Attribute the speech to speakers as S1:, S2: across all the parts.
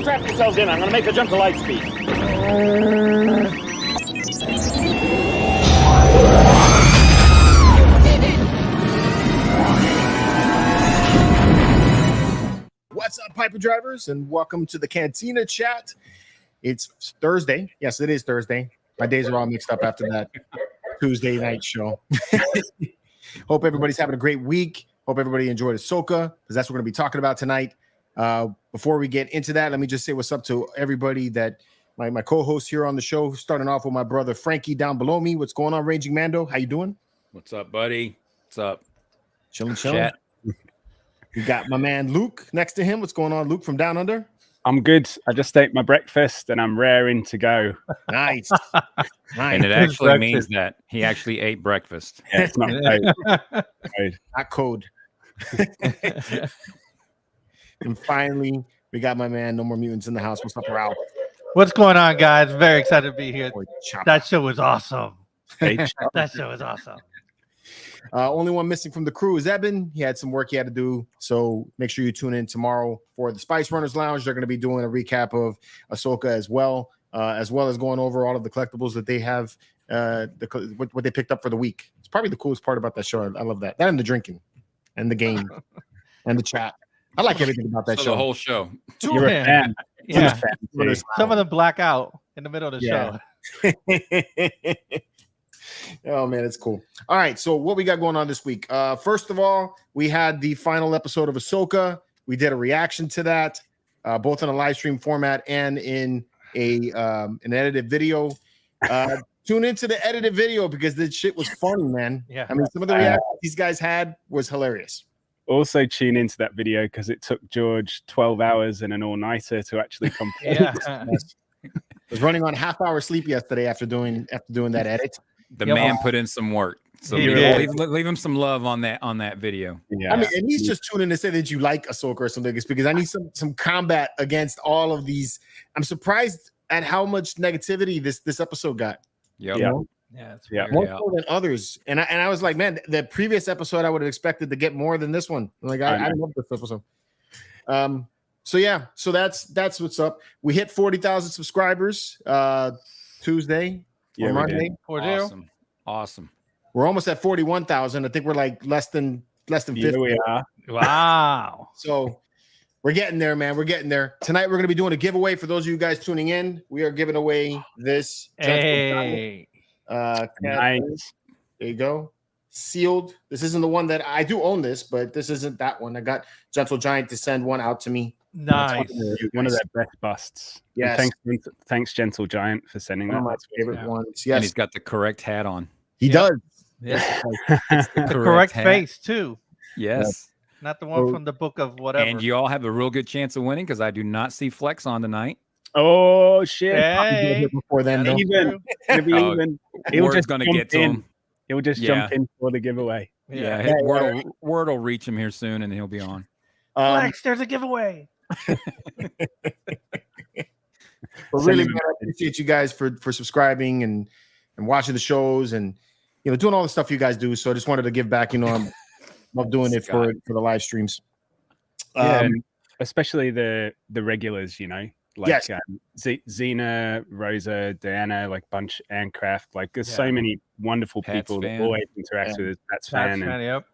S1: strap yourselves in. I'm gonna make the jump to light speed.
S2: What's up, Piper Drivers, and welcome to the Cantina Chat. It's Thursday. Yes, it is Thursday. My days are all mixed up after that Tuesday night show. Hope everybody's having a great week. Hope everybody enjoyed Ahsoka, because that's what we're going to be talking about tonight. Before we get into that, let me just say what's up to everybody that my co-host here on the show, starting off with my brother Frankie down below me. What's going on, Raging Mando? How you doing?
S3: What's up, buddy? What's up?
S2: Chilling. We got my man Luke next to him. What's going on, Luke from Down Under?
S4: I'm good. I just ate my breakfast and I'm raring to go.
S2: Nice.
S3: And it actually means that he actually ate breakfast.
S4: Yeah, it's not code.
S2: Not code. And finally, we got my man No More Mutants in the house. What's up, Ralph?
S5: What's going on, guys? Very excited to be here. That show was awesome. That show was awesome.
S2: Only one missing from the crew is Eben. He had some work he had to do, so make sure you tune in tomorrow for the Spice Runners Lounge. They're going to be doing a recap of Ahsoka as well as going over all of the collectibles that they have, what they picked up for the week. It's probably the coolest part about that show. I love that. That and the drinking and the game and the chat. I like everything about that show.
S3: The whole show.
S4: You're a fan.
S5: Yeah. Some of them black out in the middle of the show.
S2: Oh man, it's cool. All right, so what we got going on this week? First of all, we had the final episode of Ahsoka. We did a reaction to that, both in a live stream format and in an edited video. Tune into the edited video because this shit was funny, man.
S5: Yeah,
S2: I mean, some of the reactions these guys had was hilarious.
S4: Also tune into that video because it took George 12 hours and an all-nighter to actually complete.
S2: I was running on half-hour sleep yesterday after doing that edit.
S3: The man put in some work, so leave him some love on that video.
S2: Yeah, I mean, and he's just tuning to say that you like Ahsoka or something. It's because I need some combat against all of these. I'm surprised at how much negativity this episode got.
S3: Yep.
S5: Yeah,
S2: more so than others. And I was like, man, the previous episode I would have expected to get more than this one. Like I love this episode. So that's what's up. We hit 40,000 subscribers Tuesday.
S4: Yeah,
S2: Monday.
S3: Awesome.
S2: We're almost at 41,000. I think we're like less than 50.
S4: Here we are.
S5: Wow.
S2: So we're getting there, man. We're getting there. Tonight we're going to be doing a giveaway for those of you guys tuning in. We are giving away this.
S5: Hey.
S4: Nice.
S2: There you go. Sealed. This isn't the one that I do own this, but this isn't that one. I got Gentle Giant to send one out to me.
S5: Nice.
S4: One of their best busts.
S2: Yes.
S4: Thanks, Gentle Giant, for sending
S2: One
S4: that.
S2: of my
S4: That's
S2: favorite ones.
S3: And
S2: Yes.
S3: he's got the correct hat on.
S2: He does.
S5: Yeah.
S3: The
S5: Correct
S3: hat.
S5: face too.
S3: Yes.
S5: Not the one from the book of whatever.
S3: And you all have a real good chance of winning because I do not see Flex on tonight.
S4: Oh shit!
S5: Hey.
S2: Before then, though.
S4: He'll
S3: Word's
S4: just
S3: gonna
S4: jump
S3: get to
S4: in.
S3: him.
S4: He'll just jump in for the giveaway.
S3: Yeah, his word will reach him here soon, and he'll be on.
S5: Flex, there's a giveaway.
S2: But really, man, I appreciate you guys for subscribing and watching the shows and doing all the stuff you guys do. So I just wanted to give back. I love doing it for the live streams.
S4: Especially the regulars. Like Xena, Rosa, Diana, like Bunch, Ancraft. Like there's so many wonderful people that always interact with us. That's fan.
S5: Yep.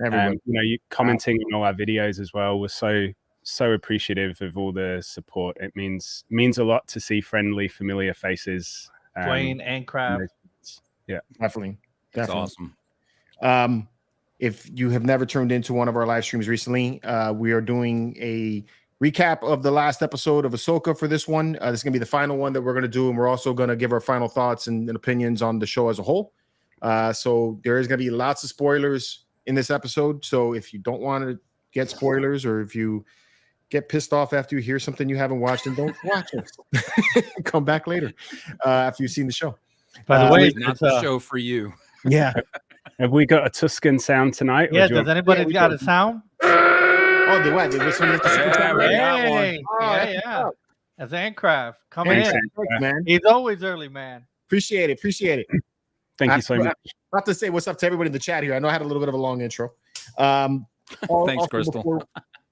S2: Everyone.
S4: You commenting on all our videos as well was so appreciative of all the support. It means a lot to see friendly, familiar faces.
S5: Dwayne and Crab.
S4: Yeah,
S2: definitely.
S3: That's awesome.
S2: If you have never tuned into one of our live streams recently, we are doing a recap of the last episode of Ahsoka for this one. This is going to be the final one that we're going to do, and we're also going to give our final thoughts and opinions on the show as a whole. So there is going to be lots of spoilers in this episode. So if you don't want to get spoilers, or if you get pissed off after you hear something you haven't watched, and don't watch it. Come back later after you've seen the show.
S5: By the way,
S3: it's not the show for you.
S2: Yeah.
S4: Have we got a Tuscan sound tonight?
S5: Yeah. Does anybody got a sound?
S2: Oh, they what? They listen to the super chat.
S5: Hey, yeah. That's Ancraft coming in.
S2: Man.
S5: He's always early, man.
S2: Appreciate it.
S4: Thank you so much.
S2: I have to say what's up to everybody in the chat here. I know I had a little bit of a long intro.
S3: Thanks, Crystal.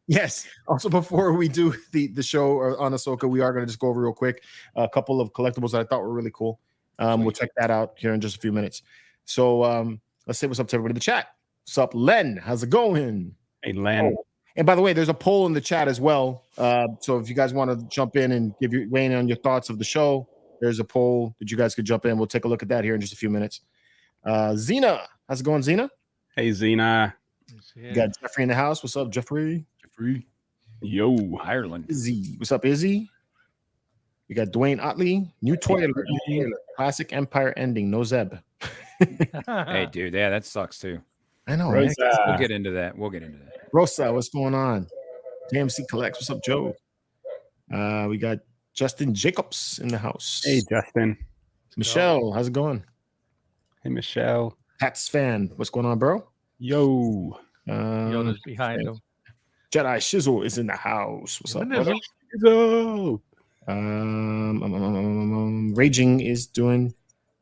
S2: Yes. Also, before we do the show on Ahsoka, we are going to just go over real quick a couple of collectibles that I thought were really cool. We'll check that out here in just a few minutes. So let's say what's up to everybody in the chat. What's up, Len? How's it going?
S4: Hey, Len.
S2: Oh, and by the way, there's a poll in the chat as well. So if you guys want to jump in and weigh in on your thoughts of the show, there's a poll that you guys could jump in. We'll take a look at that here in just a few minutes. Zena, how's it going, Zena?
S4: Hey, Zena.
S2: You got Jeffrey in the house. What's up, Jeffrey?
S4: Yo,
S3: Ireland.
S2: Izzy. What's up, Izzy? You got Dwayne Otley. New toy alert. Classic Empire ending. No Zeb.
S3: Hey, dude. Yeah, that sucks too.
S2: I know.
S4: Rosa.
S3: We'll get into that.
S2: Rosa, what's going on? JMC Collects. What's up, Joe? We got Justin Jacobs in the house.
S4: Hey, Justin.
S2: Michelle, how's it going?
S4: Hey, Michelle.
S2: Pats fan. What's going on, bro?
S4: Yo.
S5: Yoda's behind him.
S2: Jedi Shizzle is in the house. What's up, brother? Raging is doing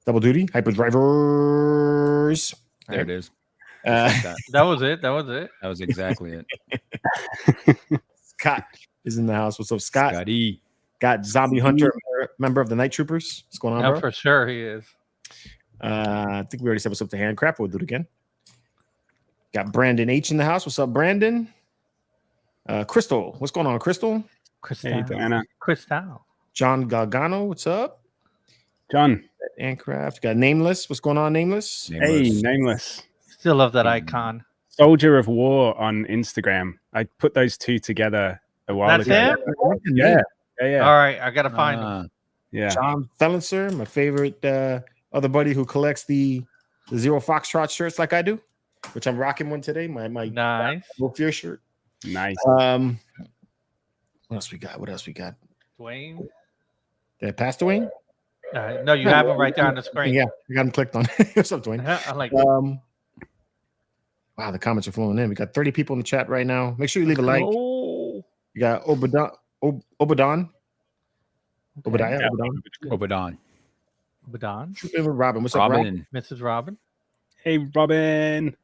S2: double duty. Hyperdrivers.
S3: There it is.
S5: That was it. That
S3: was exactly it.
S2: Scott is in the house. What's up, Scott?
S3: Scotty.
S2: Got Zombie Hunter, member of the Night Troopers. What's going on, bro?
S5: For sure he is.
S2: I think we already said what's up to Handcraft. We'll do it again. Got Brandon H in the house. What's up, Brandon? Crystal. What's going on, Crystal?
S4: Hey, Diana.
S5: Crystal.
S2: John Galgano. What's up?
S4: John.
S2: Handcraft. Got Nameless. What's going on, Nameless?
S4: Hey, Nameless.
S5: Still love that icon.
S4: Soldier of War on Instagram. I put those two together a while ago.
S5: That's him?
S4: Yeah.
S5: All right, I gotta find him.
S4: Yeah.
S2: John Fellenser, my favorite other buddy who collects the Zero Foxtrot shirts like I do, which I'm rocking one today. My
S5: nice
S2: No Fear shirt.
S4: Nice.
S2: What else we got?
S5: Dwayne.
S2: Did I pass Dwayne?
S5: No, you have him right there on the screen.
S2: Yeah, I got him clicked on. What's up, Dwayne?
S5: I like
S2: wow, the comments are flowing in. We got 30 people in the chat right now. Make sure you leave a like. You got Obadiah.
S3: Obadon.
S2: Robin. What's up, Robin?
S5: Mrs. Robin.
S4: Hey, Robin.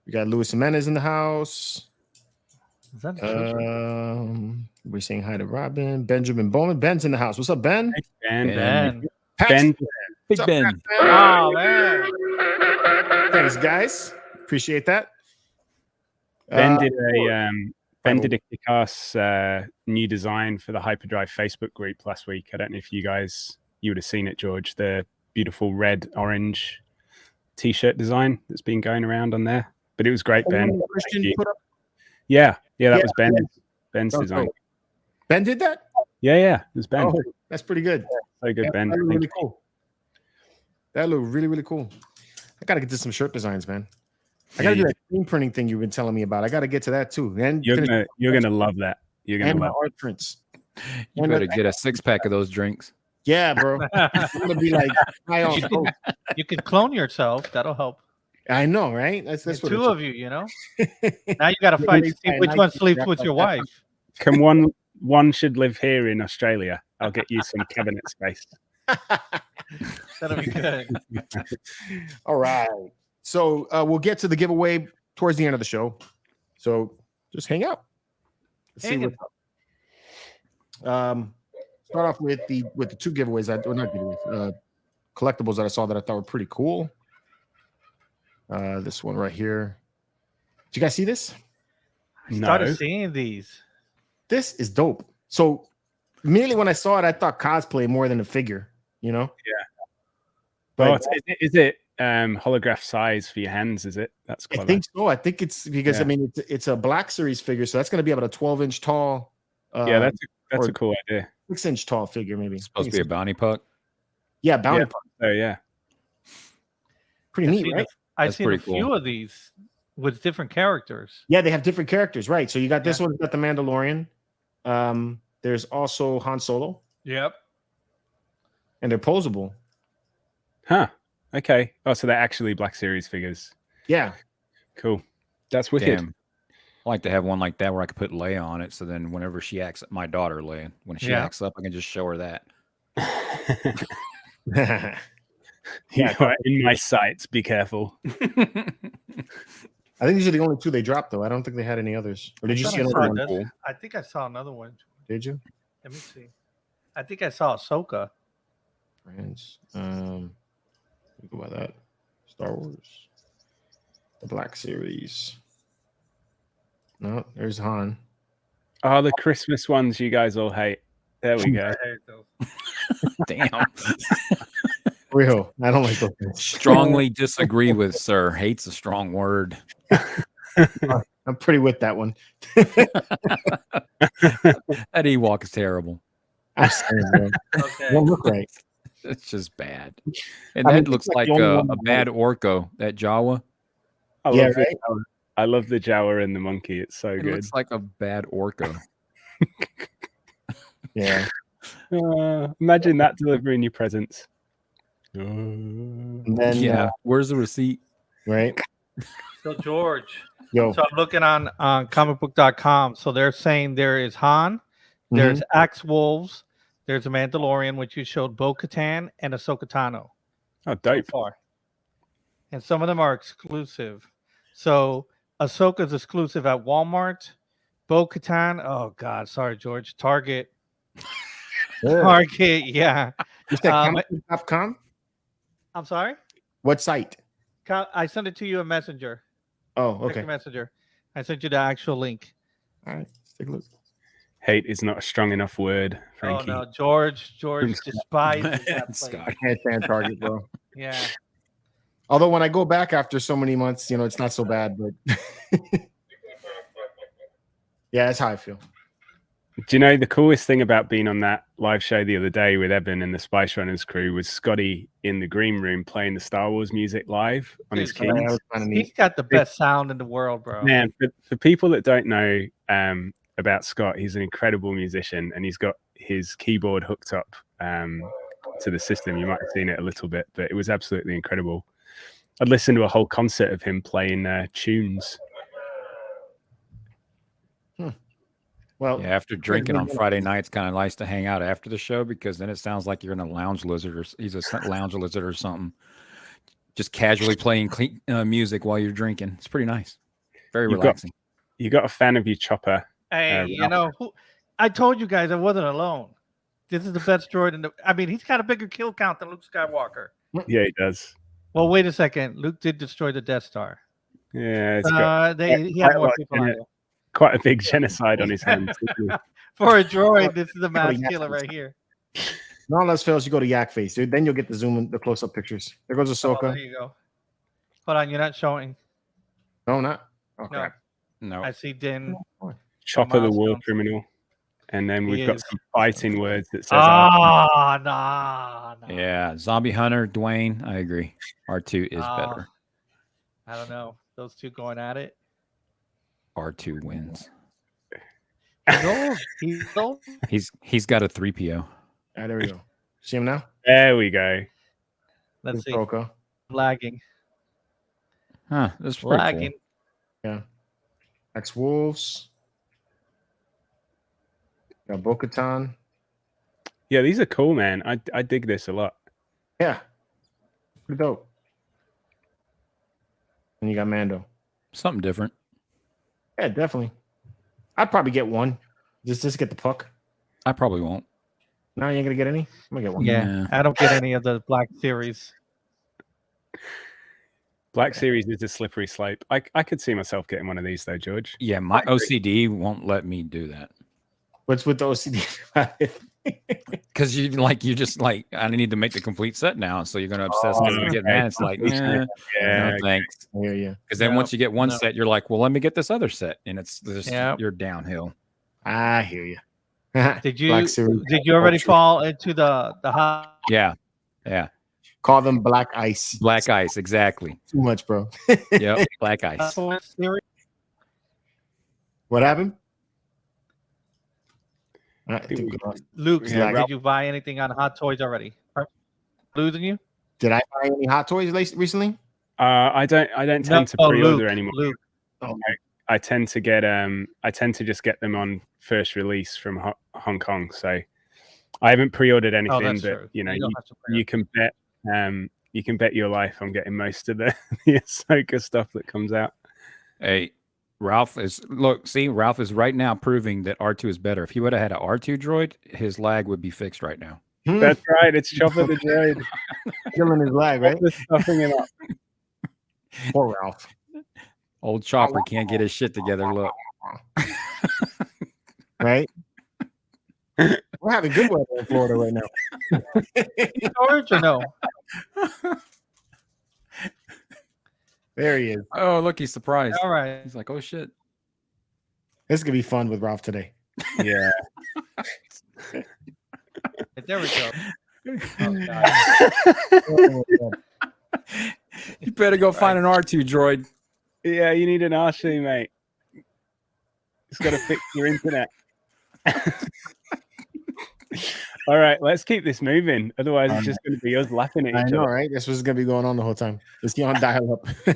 S2: We got Luis Jimenez in the house.
S5: Is that
S2: we're saying hi to Robin. Benjamin Bowman. Ben's in the house. What's up, Ben?
S5: Ben.
S4: Ben.
S3: Big Ben.
S5: Oh, man.
S2: Thanks, guys. Appreciate that.
S4: Ben did a kick-ass new design for the Hyperdrive Facebook group last week. I don't know if you would have seen it, George. The beautiful red-orange T-shirt design that's been going around on there. But it was great, Ben. Yeah, that was Ben's design.
S2: Cool. Ben did that?
S4: Yeah, it was Ben.
S2: Oh, that's pretty good.
S4: So good, Ben.
S2: That looked really cool. That looked really, really cool. I got to get to some shirt designs, man. I got to do that screen printing thing you've been telling me about. I got to get to that too. And
S4: you're gonna love that. You're gonna love
S2: art prints.
S3: You better get a 6-pack of those drinks.
S2: Yeah, bro. I'm gonna be like,
S5: you can clone yourself. That'll help.
S2: I know, right? That's what
S5: two of you. You know. Now you got to fight to see which one sleeps with your wife.
S4: Can one should live here in Australia? I'll get you some cabinet space.
S5: That'll be good.
S2: All right. So we'll get to the giveaway towards the end of the show. So just hang out. Let's see what's up. Start off with the two giveaways. Collectibles that I saw that I thought were pretty cool. This one right here. Did you guys see this?
S5: I started seeing these.
S2: This is dope. So immediately when I saw it, I thought cosplay more than a figure. You know?
S4: Yeah.
S2: But
S4: is it holograph size for your hands? Is it? That's clever.
S2: I think so. I think it's because I mean it's a Black Series figure, so that's going to be about a 12-inch tall.
S4: That's a cool idea.
S2: 6-inch tall figure, maybe.
S3: It's supposed to be a bounty puck.
S2: Yeah, bounty puck.
S4: Oh yeah.
S2: Pretty neat, right?
S5: I've seen a few of these with different characters.
S2: Yeah, they have different characters, right? So you got this one, got the Mandalorian. There's also Han Solo.
S5: Yep.
S2: And they're posable.
S4: Huh. Okay. Oh, so they're actually Black Series figures.
S2: Yeah.
S4: Cool. That's wicked.
S3: Damn. I like to have one like that where I could put Leia on it. So then whenever she acts, my daughter Leia, when she acts up, I can just show her that.
S4: You are in my sights. Be careful.
S2: I think these are the only two they dropped, though. I don't think they had any others. Or did you see another one?
S5: Cool. I think I saw another one.
S2: Did you?
S5: Let me see. I think I saw Ahsoka.
S2: Friends. Go by that. Star Wars. The Black Series. No, there's Han.
S4: Oh, the Christmas ones you guys all hate. There we go.
S3: Damn.
S2: Real. I don't like those things.
S3: Strongly disagree with Sir. Hate's a strong word.
S2: I'm pretty with that one.
S3: That Ewok is terrible.
S2: I'm saying, man.
S5: Okay.
S2: Don't look right.
S3: It's just bad. And that looks like a bad Orko, that Jawa.
S4: I love the Jawa and the monkey. It's so good.
S3: It looks like a bad Orko.
S2: Yeah.
S4: Imagine that delivering your presents.
S2: And then,
S3: Yeah. Where's the receipt?
S2: Right.
S5: So George.
S2: Yo.
S5: So I'm looking on comicbook.com. So they're saying there is Han, there's Axe Wolves, there's a Mandalorian, which you showed, Bo-Katan and Ahsoka Tano.
S4: Oh, dope.
S5: So far. And some of them are exclusive. So Ahsoka's exclusive at Walmart. Bo-Katan, oh God, sorry, George. Target. Target, yeah.
S2: You said comicbook.com?
S5: I'm sorry?
S2: What site?
S5: I sent it to you in Messenger.
S2: Oh, okay.
S5: Check Messenger. I sent you the actual link.
S2: All right. Let's take a look.
S4: Hate is not a strong enough word, Frankie.
S5: Oh no, George despises that place.
S3: Scott.
S2: Can't stand Target, bro.
S5: Yeah.
S2: Although when I go back after so many months, it's not so bad, but yeah, that's how I feel.
S4: Do you know the coolest thing about being on that live show the other day with Eben and the Spice Runners crew was Scotty in the green room playing the Star Wars music live on his keys.
S5: He's got the best sound in the world, bro.
S4: Man, for people that don't know about Scott, he's an incredible musician and he's got his keyboard hooked up to the system. You might have seen it a little bit, but it was absolutely incredible. I'd listened to a whole concert of him playing tunes.
S2: Well,
S3: yeah, after drinking on Friday night, it's kind of nice to hang out after the show because then it sounds like you're in a lounge lizard or he's a lounge lizard or something. Just casually playing music while you're drinking. It's pretty nice. Very relaxing.
S4: You got a fan of your Chopper.
S5: Hey, I told you guys I wasn't alone. This is the best droid he's got a bigger kill count than Luke Skywalker.
S4: Yeah, he does.
S5: Well, wait a second. Luke did destroy the Death Star.
S4: Yeah,
S5: he had more people on it.
S4: Quite a big genocide on his hands.
S5: For a droid, this is a mass killer right here.
S2: No less fails, you go to Yak Face, dude. Then you'll get the zoom in, the close-up pictures. There goes Ahsoka.
S5: There you go. Hold on, you're not showing.
S2: No, not. Okay.
S3: No.
S5: I see Din.
S4: Chopper the war criminal. And then we've got some fighting words that says
S5: nah.
S3: Yeah, Zombie Hunter, Dwayne, I agree. R2 is better.
S5: I don't know. Those two going at it.
S3: R2 wins.
S5: He's
S3: got a 3PO.
S2: There we go. See him now?
S4: There we go.
S5: Let's see.
S2: Ahsoka.
S5: Lagging.
S3: Huh, that's pretty
S5: lagging.
S3: Cool.
S2: Yeah. Axe Wolves. Got Bo-Katan.
S4: Yeah, these are cool, man. I dig this a lot.
S2: Yeah. Pretty dope. And you got Mando.
S3: Something different.
S2: Yeah, definitely. I'd probably get one. Just get the puck.
S3: I probably won't.
S2: No, you ain't gonna get any? I'm gonna get one.
S5: Yeah, I don't get any of the Black Series.
S4: Black Series is a slippery slope. I could see myself getting one of these though, George.
S3: Yeah, my OCD won't let me do that.
S2: What's with the OCD?
S3: Because you just like, I need to make the complete set now. So you're going to obsess and get mad. It's like, no, thanks.
S2: Yeah.
S3: Because then once you get one set, you're like, well, let me get this other set. And it's just, you're downhill.
S2: I hear you.
S5: Did you already fall into the hot?
S3: Yeah.
S2: Call them black ice.
S3: Black ice, exactly.
S2: Too much, bro.
S3: Yep, black ice.
S2: What happened?
S5: Luke, did you buy anything on Hot Toys already? Losing you?
S2: Did I buy any Hot Toys recently?
S4: I don't tend to pre-order anymore.
S5: Luke.
S4: I tend to just get them on first release from Hong Kong. So I haven't pre-ordered anything, but you can bet your life I'm getting most of the Ahsoka stuff that comes out.
S3: Hey, Ralph is Ralph is right now proving that R2 is better. If he would have had an R2 droid, his lag would be fixed right now.
S4: That's right. It's Chopper the droid.
S2: Killing his lag, right?
S4: Just stuffing him up.
S2: Poor Ralph.
S3: Old Chopper can't get his shit together. Look.
S2: Right? We're having good weather in Florida right now.
S5: Storage or no?
S2: There he is.
S3: Oh, look, he's surprised.
S5: All right.
S3: He's like, oh shit.
S2: This is gonna be fun with Ralph today.
S4: Yeah.
S5: There we go.
S2: Oh, God.
S3: You better go find an R2 droid.
S4: Yeah, you need an RC, mate. It's got to fix your internet. All right, let's keep this moving. Otherwise, it's just going to be us laughing at
S2: I
S4: each
S2: know,
S4: other.
S2: right? That's what's gonna be going on the whole time. Is he on dial up? I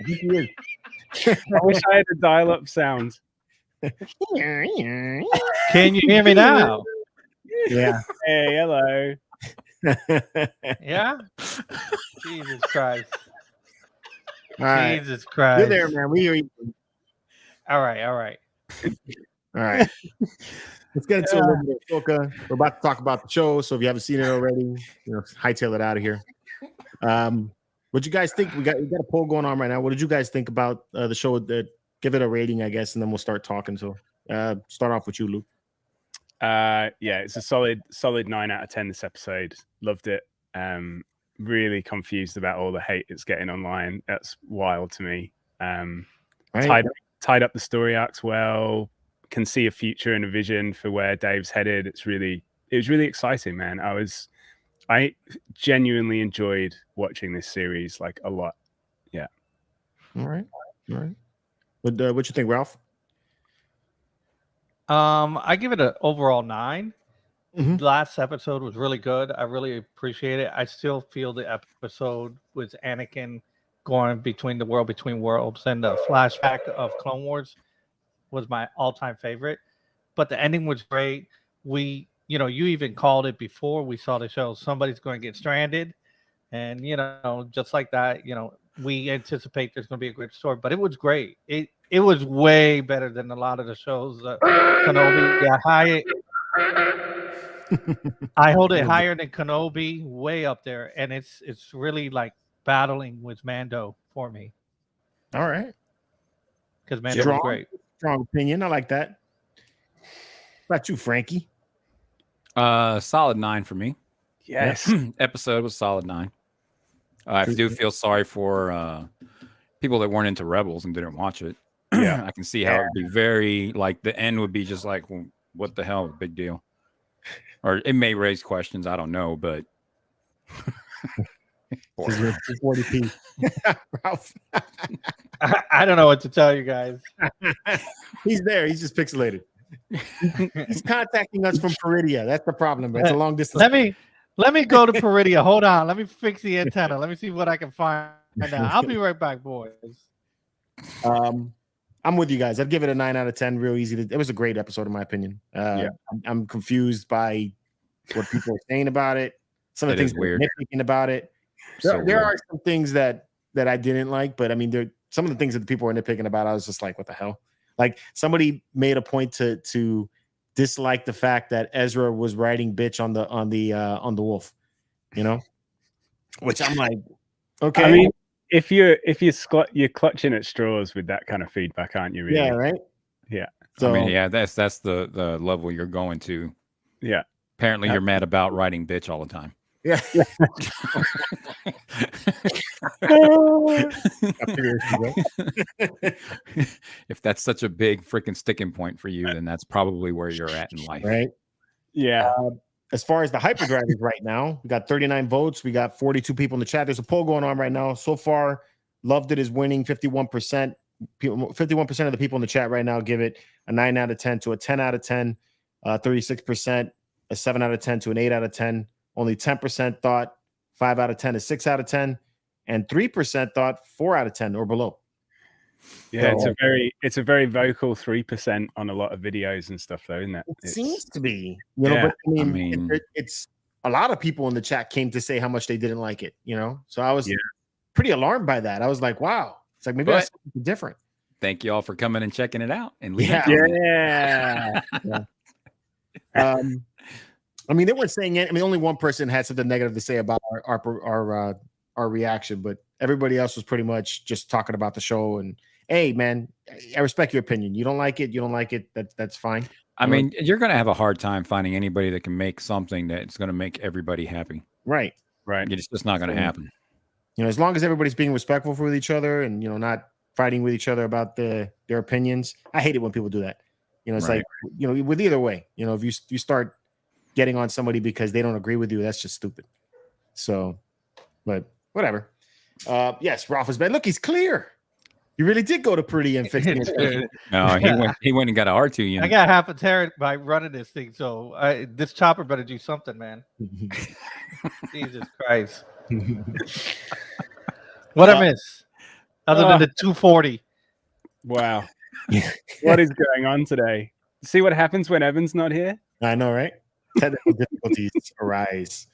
S2: think he is.
S4: I wish I had a dial-up sound.
S5: Can you hear me now?
S2: Yeah.
S4: Hey, hello.
S5: Yeah. Jesus Christ.
S2: All right.
S5: Jesus Christ.
S2: You're there, man. We hear you.
S5: All right. All right.
S2: All right. Let's get into a little bit of Ahsoka. We're about to talk about the show, so if you haven't seen it already, hightail it out of here. What you guys think? We got a poll going on right now. What did you guys think about the show? Give it a rating, I guess, and then we'll start talking. So, start off with you, Luke.
S4: Yeah, it's a solid 9 out of 10 this episode. Loved it. Really confused about all the hate it's getting online. That's wild to me.
S2: Right.
S4: Tied up the story arcs well. Can see a future and a vision for where Dave's headed. It was really exciting, man. I genuinely enjoyed watching this series like a lot. Yeah.
S2: All right. What you think, Ralph?
S5: I give it an overall 9.
S2: Mhm.
S5: The last episode was really good. I really appreciate it. I still feel the episode with Anakin going between the world between worlds and the flashback of Clone Wars was my all-time favorite. But the ending was great. You even called it before we saw the show. Somebody's going to get stranded, and just like that, we anticipate there's going to be a great story. But it was great. It was way better than a lot of the shows. Kenobi, I hold it higher than Kenobi, way up there, and it's really like battling with Mando for me.
S2: All right.
S5: Because Mando was great.
S2: Strong opinion. I like that. What about you, Frankie?
S3: Solid 9 for me.
S4: Yes.
S3: Episode was solid 9. I do feel sorry for people that weren't into Rebels and didn't watch it. Yeah, I can see how it would be very like the end would be just like, well, what the hell, big deal. Or it may raise questions. I don't know, but
S2: 40p. Ralph.
S5: I don't know what to tell you guys.
S2: He's there. He's just pixelated. He's contacting us from Peridia. That's the problem. It's a long distance.
S5: Let me go to Peridia. Hold on. Let me fix the antenna. Let me see what I can find out. I'll be right back, boys.
S2: I'm with you guys. I'd give it a 9 out of 10. Real easy. It was a great episode, in my opinion. I'm confused by what people are saying about it. Some of the things
S3: weird.
S2: Nitpicking about it. There are some things that I didn't like, but I mean, some of the things that the people were nitpicking about, I was just like, what the hell? Like somebody made a point to dislike the fact that Ezra was writing bitch on the wolf, which I'm like, okay.
S4: I mean, if you're clutching at straws with that kind of feedback, aren't you? Really?
S2: Yeah, right.
S4: Yeah.
S3: So, I mean, yeah, that's the level you're going to.
S4: Yeah.
S3: Apparently, you're mad about writing bitch all the time.
S2: Yeah.
S3: If that's such a big freaking sticking point for you, then that's probably where you're at in life.
S2: Right.
S4: Yeah.
S2: As far as the hyperdrive is right now, we got 39 votes. We got 42 people in the chat. There's a poll going on right now. So far, Loved It is winning 51%. 51% of the people in the chat right now give it a 9 out of 10 to a 10 out of 10. 36% a 7 out of 10 to an 8 out of 10. Only 10% thought 5 out of 10 is 6 out of 10. And 3% thought 4 out of 10 or below.
S4: Yeah, it's a very vocal 3% on a lot of videos and stuff, though, isn't it?
S2: It seems to be, but I mean it's a lot of people in the chat came to say how much they didn't like it, So I was pretty alarmed by that. I was like, wow, it's like maybe that's something different.
S3: thank you all for coming and checking it out. And leaving
S2: Yeah.
S3: comments.
S2: I mean, they weren't saying it. I mean, only one person had something negative to say about our reaction, but everybody else was pretty much just talking about the show. And hey, man, I respect your opinion. You don't like it, you don't like it. That's fine.
S3: I mean, you're going to have a hard time finding anybody that can make something that's going to make everybody happy.
S2: Right.
S3: It's just not going to happen.
S2: You know, as long as everybody's being respectful with each other and, you know, not fighting with each other about their opinions. I hate it when people do that. You know, it's like, you know, with either way, you know, if you start getting on somebody because they don't agree with you, that's just stupid. So, but whatever. Yes, Ralph is bad. Look, he's clear. You really did go to Pretty and fix it.
S3: No, he went and got an R2 unit.
S5: I got half a terabyte by running this thing, so this chopper better do something, man. Jesus Christ. What I miss? Other than the 240.
S4: Wow. What is going on today? See what happens when Evan's not here?
S2: I know, right? Technical difficulties arise.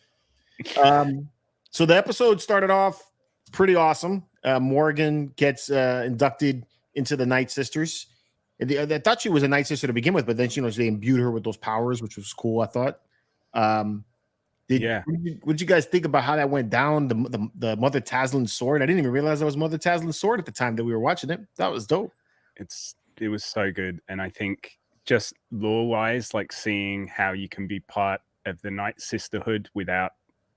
S2: So the episode started off pretty awesome. Morgan gets inducted into the Night Sisters. I thought she was a Night Sister to begin with, but then they imbued her with those powers, which was cool, I thought. What'd you guys think about how that went down? The Mother Taslin's sword. I didn't even realize that was Mother Taslin's sword at the time that we were watching it. That was dope.
S4: It was so good, and I think just lore-wise, like seeing how you can be part of the Night Sisterhood without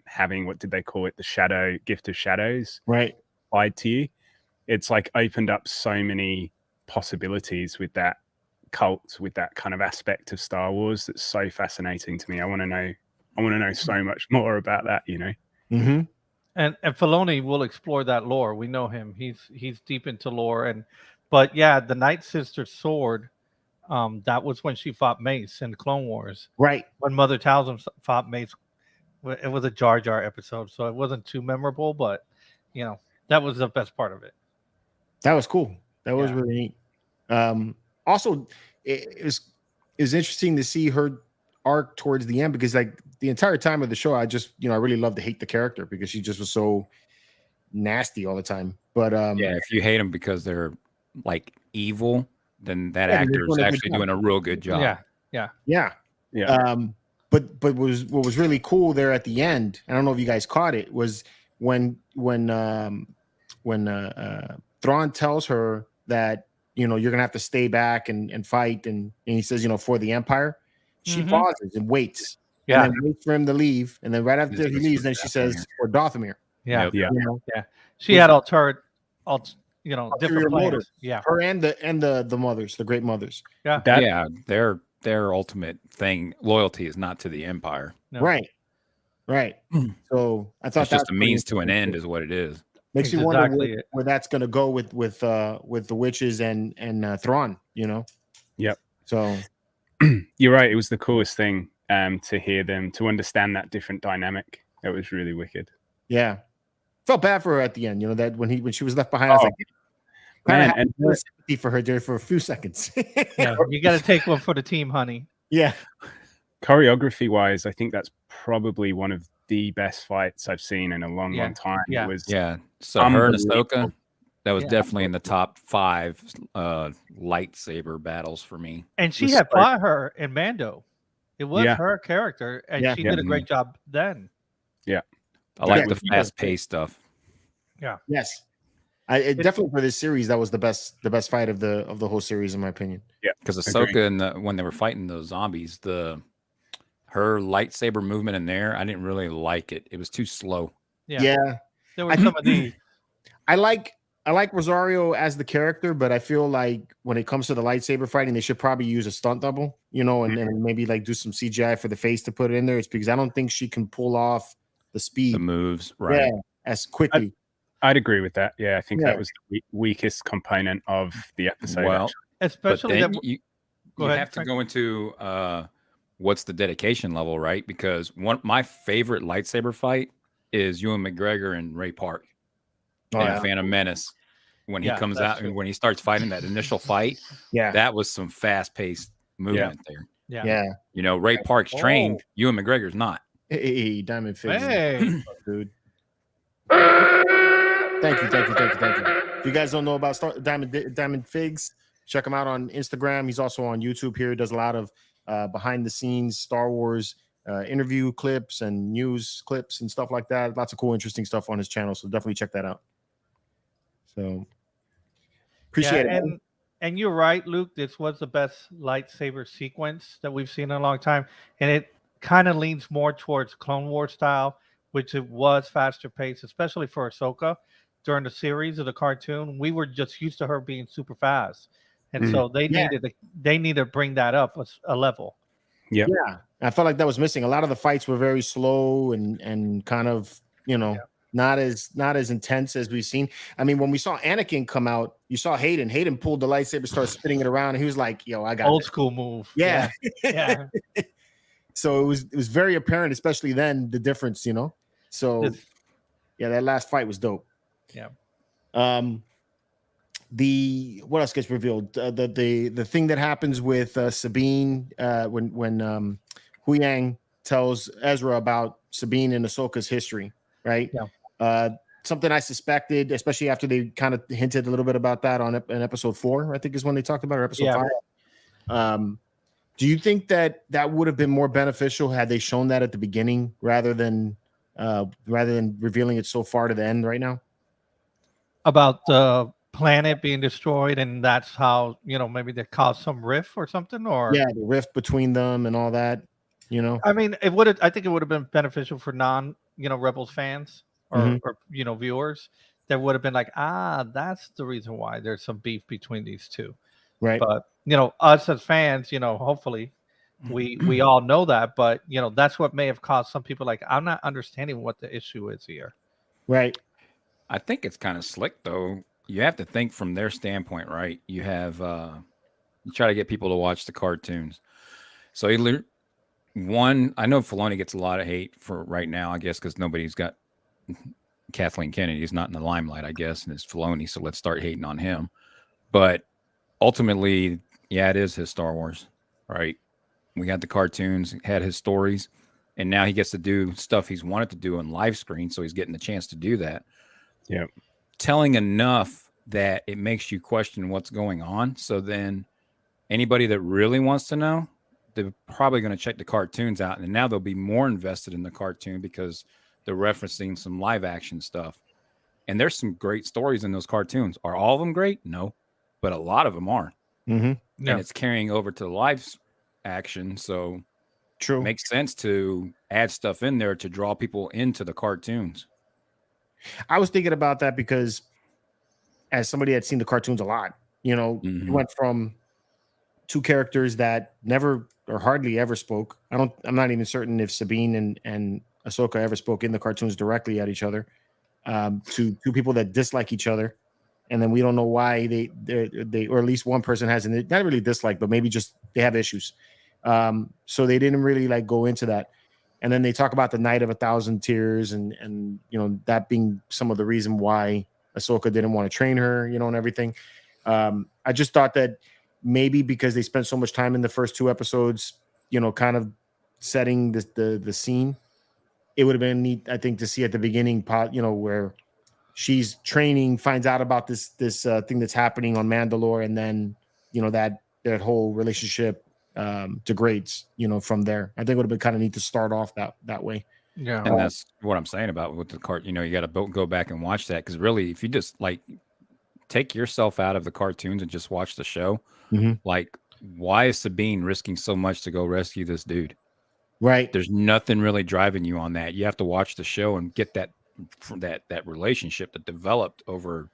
S4: having, what did they call it, the gift of shadows,
S2: right,
S4: applied to you. It's like opened up so many possibilities with that cult, with that kind of aspect of Star Wars. That's so fascinating to me. I want to know so much more about that, you know.
S2: Mm-hmm.
S5: And Filoni will explore that lore. We know him. He's deep into lore. But yeah, the Night Sister sword, that was when she fought Mace in Clone Wars.
S2: Right.
S5: When Mother Talzin fought Mace. It was a Jar Jar episode, so it wasn't too memorable, but you know, that was the best part of it.
S2: That was cool. That was really neat. Also, it was interesting to see her arc towards the end, because like the entire time of the show, I really loved to hate the character because she just was so nasty all the time. But
S3: if you hate them because they're like evil, then that actor is actually doing a real good job.
S2: Yeah. But what was really cool there at the end, I don't know if you guys caught it, was when Thrawn tells her that, you know, you're gonna have to stay back and fight, and he says, you know, for the Empire. She pauses and waits.
S5: Yeah.
S2: And then waits for him to leave. And then right after he leaves, then she says, for Dothamir.
S5: Yeah.
S3: Yeah.
S5: You know? Yeah. She had different plans.
S2: Motives.
S5: Yeah.
S2: Her and the mothers, the great mothers.
S5: Yeah.
S3: Their ultimate thing, loyalty is not to the Empire.
S5: No.
S2: Right. So I thought
S3: that's just a means to an end, is what it is.
S2: Makes you wonder where that's going to go with the witches and Thrawn, you know.
S4: Yep.
S2: So
S4: you're right. It was the coolest thing to hear them, to understand that different dynamic. It was really wicked.
S2: Yeah, felt bad for her at the end. You know, that when she was left behind, I was like, man, and sympathy for her there for a few seconds.
S5: Yeah, you got to take one for the team, honey.
S2: Yeah.
S4: Choreography wise, I think that's probably one of the best fights I've seen in a long time.
S5: Yeah.
S4: It was
S3: So her and Ahsoka, that was definitely in the top 5 lightsaber battles for me.
S5: And she had fought her in Mando. It was her character, and she did a great job then.
S4: Yeah.
S3: I like the fast-paced stuff.
S5: Yeah.
S2: Yes. Definitely for this series, that was the best fight of the whole series, in my opinion.
S4: Yeah.
S3: Because Ahsoka, when they were fighting those zombies, her lightsaber movement in there, I didn't really like it. It was too slow.
S2: Yeah.
S5: There were some of these.
S2: I like Rosario as the character, but I feel like when it comes to the lightsaber fighting, they should probably use a stunt double, you know, and then maybe like do some CGI for the face to put it in there. It's because I don't think she can pull off the speed,
S3: the moves, right?
S2: Yeah, as quickly.
S4: I'd agree with that. Yeah, I think that was the weakest component of the episode.
S3: Well,
S5: especially
S3: that you have to go into what's the dedication level, right? Because my favorite lightsaber fight is Ewan McGregor and Ray Park in Phantom Menace. When he comes out and when he starts fighting that initial fight, that was some fast-paced movement there.
S5: Yeah.
S3: You know, Ray Park's trained, Ewan McGregor's not.
S2: Hey, Diamond Face.
S5: Hey,
S2: dude. Thank you. If you guys don't know about Diamond Figs, check him out on Instagram. He's also on YouTube here. He does a lot of behind the scenes Star Wars interview clips and news clips and stuff like that. Lots of cool, interesting stuff on his channel. So definitely check that out. So appreciate it.
S5: And you're right, Luke. This was the best lightsaber sequence that we've seen in a long time, and it kind of leans more towards Clone Wars style, which it was faster paced, especially for Ahsoka during the series of the cartoon. We were just used to her being super fast, and so they needed to bring that up a level.
S4: Yeah,
S2: I felt like that was missing. A lot of the fights were very slow and kind of not as intense as we've seen. I mean, when we saw Anakin come out, you saw Hayden. Hayden pulled the lightsaber, started spinning it around, and he was like, "Yo, I got
S5: old
S2: it."
S5: school move."
S2: Yeah.
S5: So
S2: it was very apparent, especially then, the difference, So that last fight was dope.
S5: Yeah.
S2: What else gets revealed? The thing that happens with Sabine when Huyang tells Ezra about Sabine and Ahsoka's history, right?
S5: Yeah.
S2: Something I suspected, especially after they kind of hinted a little bit about that in episode 4, I think is when they talked about it, or episode 5. Do you think that would have been more beneficial had they shown that at the beginning rather than revealing it so far to the end right now?
S5: About the planet being destroyed, and that's how maybe they caused some rift or something, or
S2: the rift between them and all that.
S5: I mean, I think it would have been beneficial for Rebels fans or viewers. That would have been like, that's the reason why there's some beef between these two,
S2: right?
S5: But us as fans, hopefully we all know that, but that's what may have caused some people like, I'm not understanding what the issue is here,
S2: right?
S3: I think it's kind of slick though. You have to think from their standpoint, right? You have you try to get people to watch the cartoons. So I know Filoni gets a lot of hate for right now, I guess, because nobody's got Kathleen Kennedy's not in the limelight, I guess, and it's Filoni, so let's start hating on him. But ultimately, it is his Star Wars, right? We got the cartoons, had his stories, and now he gets to do stuff he's wanted to do on live screen, so he's getting the chance to do that.
S4: Yeah.
S3: Telling enough that it makes you question what's going on. So then anybody that really wants to know, they're probably going to check the cartoons out, and now they'll be more invested in the cartoon because they're referencing some live action stuff. And there's some great stories in those cartoons. Are all of them great? No, but a lot of them are.
S2: And
S3: it's carrying over to the live action. So
S2: true,
S3: it makes sense to add stuff in there to draw people into the cartoons.
S2: I was thinking about that because as somebody had seen the cartoons a lot, you went from two characters that never or hardly ever spoke. I'm not even certain if Sabine and Ahsoka ever spoke in the cartoons directly at each other, to two people that dislike each other. And then we don't know why they or at least one person has not really dislike, but maybe just they have issues. So they didn't really go into that. And then they talk about the Night of 1,000 Tears and that being some of the reason why Ahsoka didn't want to train her, and everything. I just thought that maybe because they spent so much time in the first 2 episodes, kind of setting the scene, it would have been neat, I think, to see at the beginning, where she's training, finds out about this thing that's happening on Mandalore, and then that whole relationship degrades, from there. I think it would have been kind of neat to start off that way.
S5: Yeah,
S3: and that's what I'm saying about with the cart. You got to go back and watch that, because really, if you just take yourself out of the cartoons and just watch the show, why is Sabine risking so much to go rescue this dude?
S2: Right.
S3: There's nothing really driving you on that. You have to watch the show and get that relationship that developed over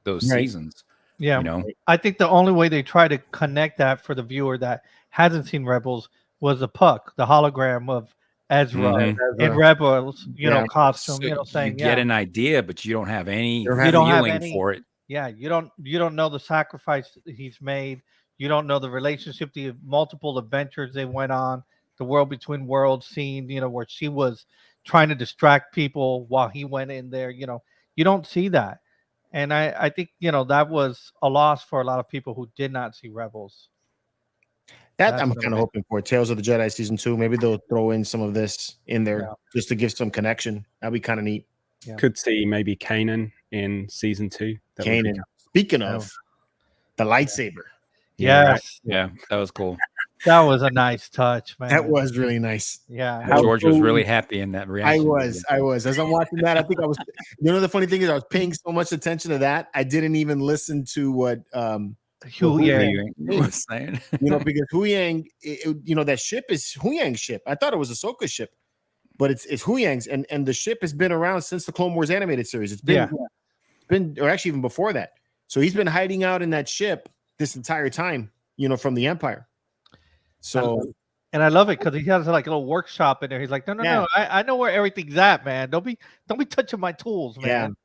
S3: those seasons.
S5: Yeah. I think the only way they try to connect that for the viewer that hasn't seen Rebels was the puck, the hologram of Ezra in Rebels, costume,
S3: So
S5: saying
S3: you get an idea, but you don't have any
S5: feeling
S3: for it.
S5: Yeah, you don't know the sacrifice he's made. You don't know the relationship, the multiple adventures they went on, the world between worlds scene, where she was trying to distract people while he went in there. You don't see that. And I think, that was a loss for a lot of people who did not see Rebels.
S2: That I'm kind of hoping for. Tales of the Jedi season 2. Maybe they'll throw in some of this in there just to give some connection. That'd be kind of neat.
S5: Yeah.
S4: Could see maybe Kanan in season 2. That would be
S2: Kanan. Speaking of the lightsaber,
S5: Yes,
S3: Yeah, that was cool.
S5: that was a nice touch, man.
S2: that was really nice.
S5: Yeah.
S3: George was really happy in that reaction.
S2: I was. As I'm watching that, I think I was. You know, the funny thing is, I was paying so much attention to that, I didn't even listen to what
S5: Hu
S3: You
S5: Yang.
S3: was saying.
S2: you know, because Hu Yang, you know, that ship is Hu Yang's ship. I thought it was Ahsoka's ship, but it's Hu Yang's, and the ship has been around since the Clone Wars animated series. It's been, or actually even before that. So he's been hiding out in that ship this entire time, you know, from the Empire. So.
S5: And I love it because he has like a little workshop in there. He's like, no, I know where everything's at, man. Don't be touching my tools, man.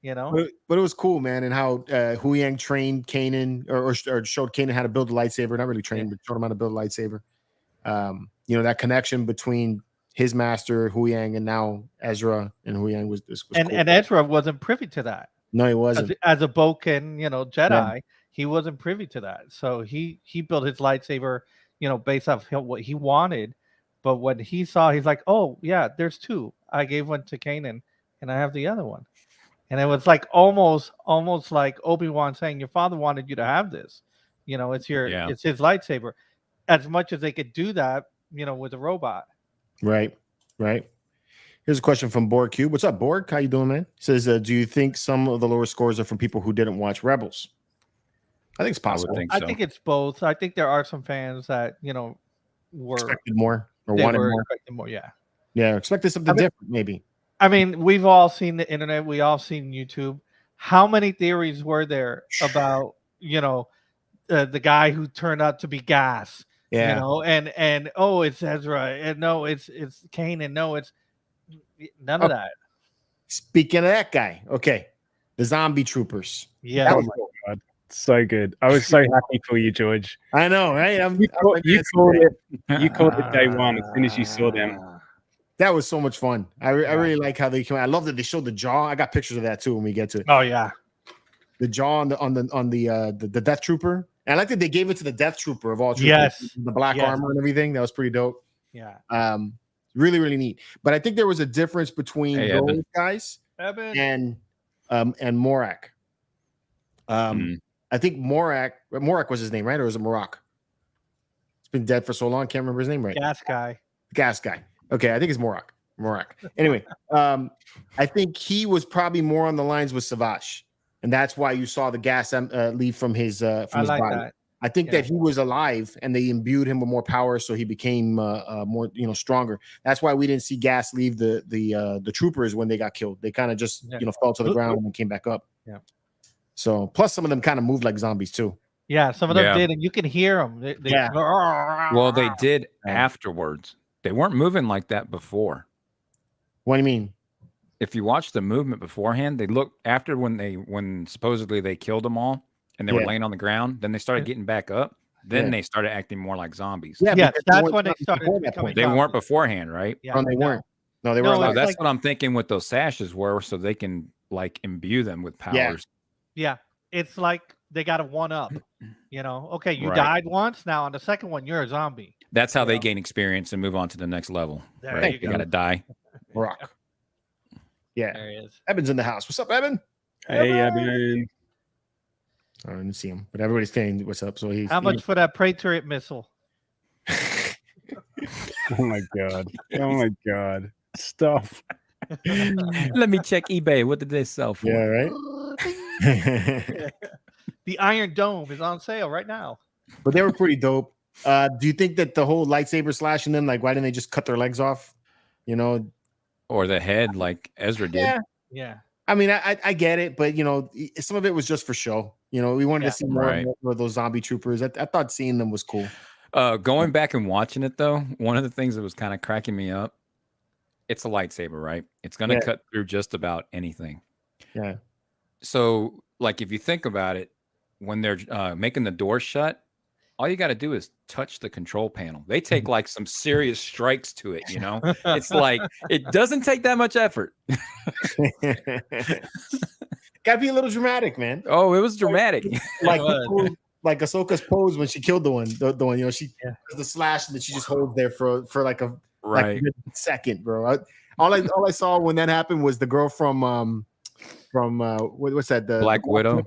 S5: You know,
S2: but it was cool, man, and how Hu Yang trained Kanan or showed Kanan how to build a lightsaber. Not really trained, but showed him how to build a lightsaber. You know, that connection between his master Hu Yang and now Ezra and Hu Yang was cool.
S5: And Ezra wasn't privy to that.
S2: No, he wasn't.
S5: As a Boken, you know, Jedi, he wasn't privy to that. So he built his lightsaber, you know, based off what he wanted. But when he saw, he's like, oh yeah, there's 2. I gave one to Kanan, and I have the other one. And it was like almost like Obi-Wan saying, your father wanted you to have this. You know, it's it's his lightsaber. As much as they could do that, you know, with a robot. Right.
S2: Here's a question from Borg Cube. What's up, Borg? How you doing, man? He says, do you think some of the lower scores are from people who didn't watch Rebels? I think it's possible.
S5: I think it's both. I think there are some fans that, you know,
S2: expected more or wanted more.
S5: Expected more,
S2: yeah, expected something different, maybe.
S5: I mean, we've all seen the internet. We all seen YouTube. How many theories were there about, you know, the guy who turned out to be Gas?
S2: Yeah.
S5: You know, and oh, it's Ezra, and no, it's Kanan, no, it's none of that.
S2: Speaking of that guy, okay, the zombie troopers.
S5: Yeah.
S4: Oh my God. So good. I was so happy for you, George.
S2: I know, right?
S4: You called it day one as soon as you saw them.
S2: That was so much fun. I really like how they came out. I love that they showed the jaw. I got pictures of that too when we get to it.
S5: Oh yeah,
S2: the jaw on the Death Trooper. And I like that they gave it to the Death Trooper of all troopers.
S5: Yes,
S2: the black armor and everything. That was pretty dope.
S5: Yeah.
S2: Really, really neat. But I think there was a difference between those guys and Morak. I think Morak was his name, right? Or was it Morak? It's been dead for so long, can't remember his name right. Gas guy. Okay, I think it's Morak. Anyway, I think he was probably more on the lines with Savage, and that's why you saw the gas leave from his body.
S5: That.
S2: I think that he was alive, and they imbued him with more power, so he became more, you know, stronger. That's why we didn't see gas leave the troopers when they got killed. They kind of just you know fell to the ground and then came back up.
S5: Yeah.
S2: So plus some of them kind of moved like zombies too.
S5: Yeah, some of them did, and you can hear them.
S3: Well, they did afterwards. They weren't moving like that before.
S2: What do you mean?
S3: If you watch the movement beforehand, they look after when supposedly they killed them all and they were laying on the ground, then they started getting back up. Then they started acting more like zombies.
S5: Yeah, that's when they started becoming.
S3: They weren't beforehand, right?
S5: Yeah,
S2: no, they weren't. No, they weren't.
S3: That's what I'm thinking with those sashes were, so they can like imbue them with powers.
S5: Yeah, it's like they got a 1-up. You know, okay, you died once. Now on the second one, you're a zombie.
S3: That's how they gain experience and move on to the next level. Right? You got to die.
S2: Rock. Yeah.
S5: There he is.
S2: Evan's in the house. What's up, Evan?
S4: Hey, Evan.
S2: I didn't see him, but everybody's saying what's up. So he's
S5: how much for that Patriot missile?
S4: Oh my God. Oh my God. Stop.
S3: Let me check eBay. What did they sell for?
S2: Yeah, right.
S5: The Iron Dome is on sale right now.
S2: But they were pretty dope. Do you think that the whole lightsaber slashing them, like, why didn't they just cut their legs off? You know,
S3: or the head, like Ezra did.
S5: Yeah.
S2: I mean, I get it, but you know, some of it was just for show. You know, we wanted to see more of those zombie troopers. I thought seeing them was cool.
S3: Going back and watching it though, one of the things that was kind of cracking me up, it's a lightsaber, right? It's going to cut through just about anything.
S2: Yeah.
S3: So, like, if you think about it, when they're making the door shut, all you got to do is touch the control panel. They take like some serious strikes to it, you know? It's like, it doesn't take that much effort.
S2: Gotta be a little dramatic, man.
S3: Oh, it was dramatic.
S2: Like Ahsoka's pose when she killed the one, you know, she does the slash and then she just holds there for like a good second, bro. all I saw when that happened was the girl from what's that? The
S3: Black Widow.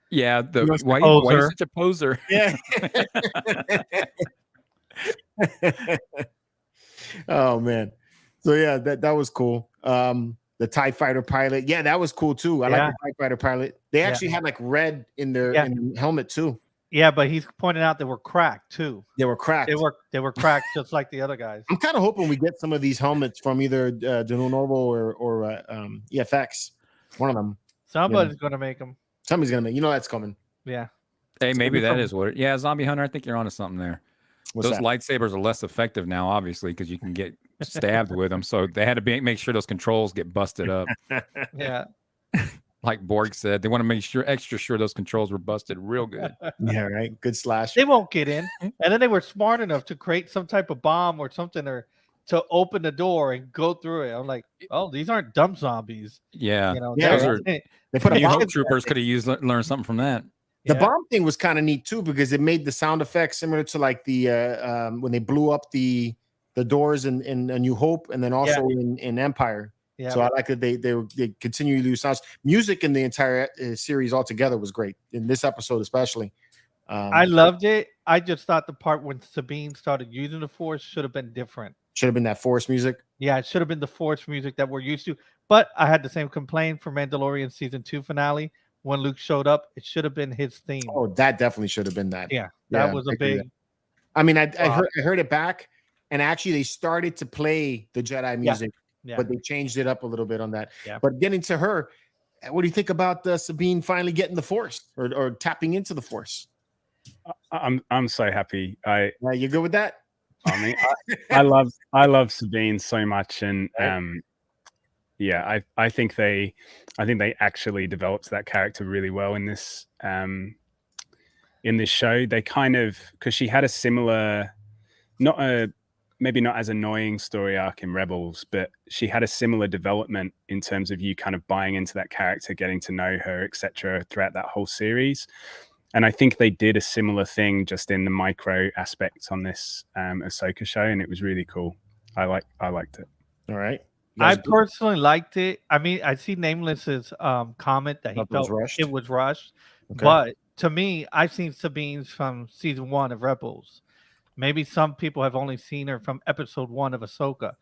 S3: Yeah, why are you such a poser?
S2: Yeah. Oh man. So yeah, that was cool. The TIE fighter pilot. Yeah, that was cool too. I like the TIE fighter pilot. They actually had like red in their helmet too.
S5: Yeah, but he's pointing out they were cracked too.
S2: They were cracked.
S5: They were cracked just like the other guys.
S2: I'm kind of hoping we get some of these helmets from either De Novo or EFX. One of them.
S5: Somebody's gonna make them.
S2: Somebody's gonna make. That's coming.
S5: Yeah.
S3: Hey, maybe that is what. Yeah, Zombie Hunter. I think you're onto something there. Those lightsabers are less effective now, obviously, because you can get stabbed with them. So they had to make sure those controls get busted up.
S5: Yeah.
S3: Like Borg said, they want to make extra sure those controls were busted real good.
S2: Yeah, right. Good slash.
S5: They won't get in. And then they were smart enough to create some type of bomb or something, or to open the door and go through it. I'm like, oh, these aren't dumb zombies.
S3: Yeah.
S2: They put
S3: New Hope Troopers could have learned something from that.
S2: The bomb thing was kind of neat too, because it made the sound effects similar to like the when they blew up the doors in A New Hope, and then also in Empire. Yeah. So I like that they continue to do sounds. Music in the entire series altogether was great. In this episode especially.
S5: I loved it. I just thought the part when Sabine started using the Force should have been different.
S2: Should have been that Force music.
S5: Yeah, it should have been the Force music that we're used to. But I had the same complaint for Mandalorian season 2 finale. When Luke showed up, it should have been his theme.
S2: Oh, that definitely should have been that.
S5: Yeah, that was a big.
S2: I mean, I heard it back, and actually they started to play the Jedi music, but they changed it up a little bit on that. Yeah. But getting to her, what do you think about Sabine finally getting the Force or tapping into the Force?
S4: I'm so happy.
S2: You good with that?
S4: I mean, I love Sabine so much, and yeah, I think they actually developed that character really well in this show. They kind of, because she had a similar, maybe not as annoying story arc in Rebels, but she had a similar development in terms of you kind of buying into that character, getting to know her, etc. throughout that whole series. And I think they did a similar thing just in the micro aspects on this Ahsoka show, and it was really cool. I liked it.
S2: All right.
S5: I personally liked it. I mean, I see Nameless's comment that he felt it was rushed. Okay. But to me, I've seen Sabine's from season 1 of Rebels. Maybe some people have only seen her from episode 1 of Ahsoka.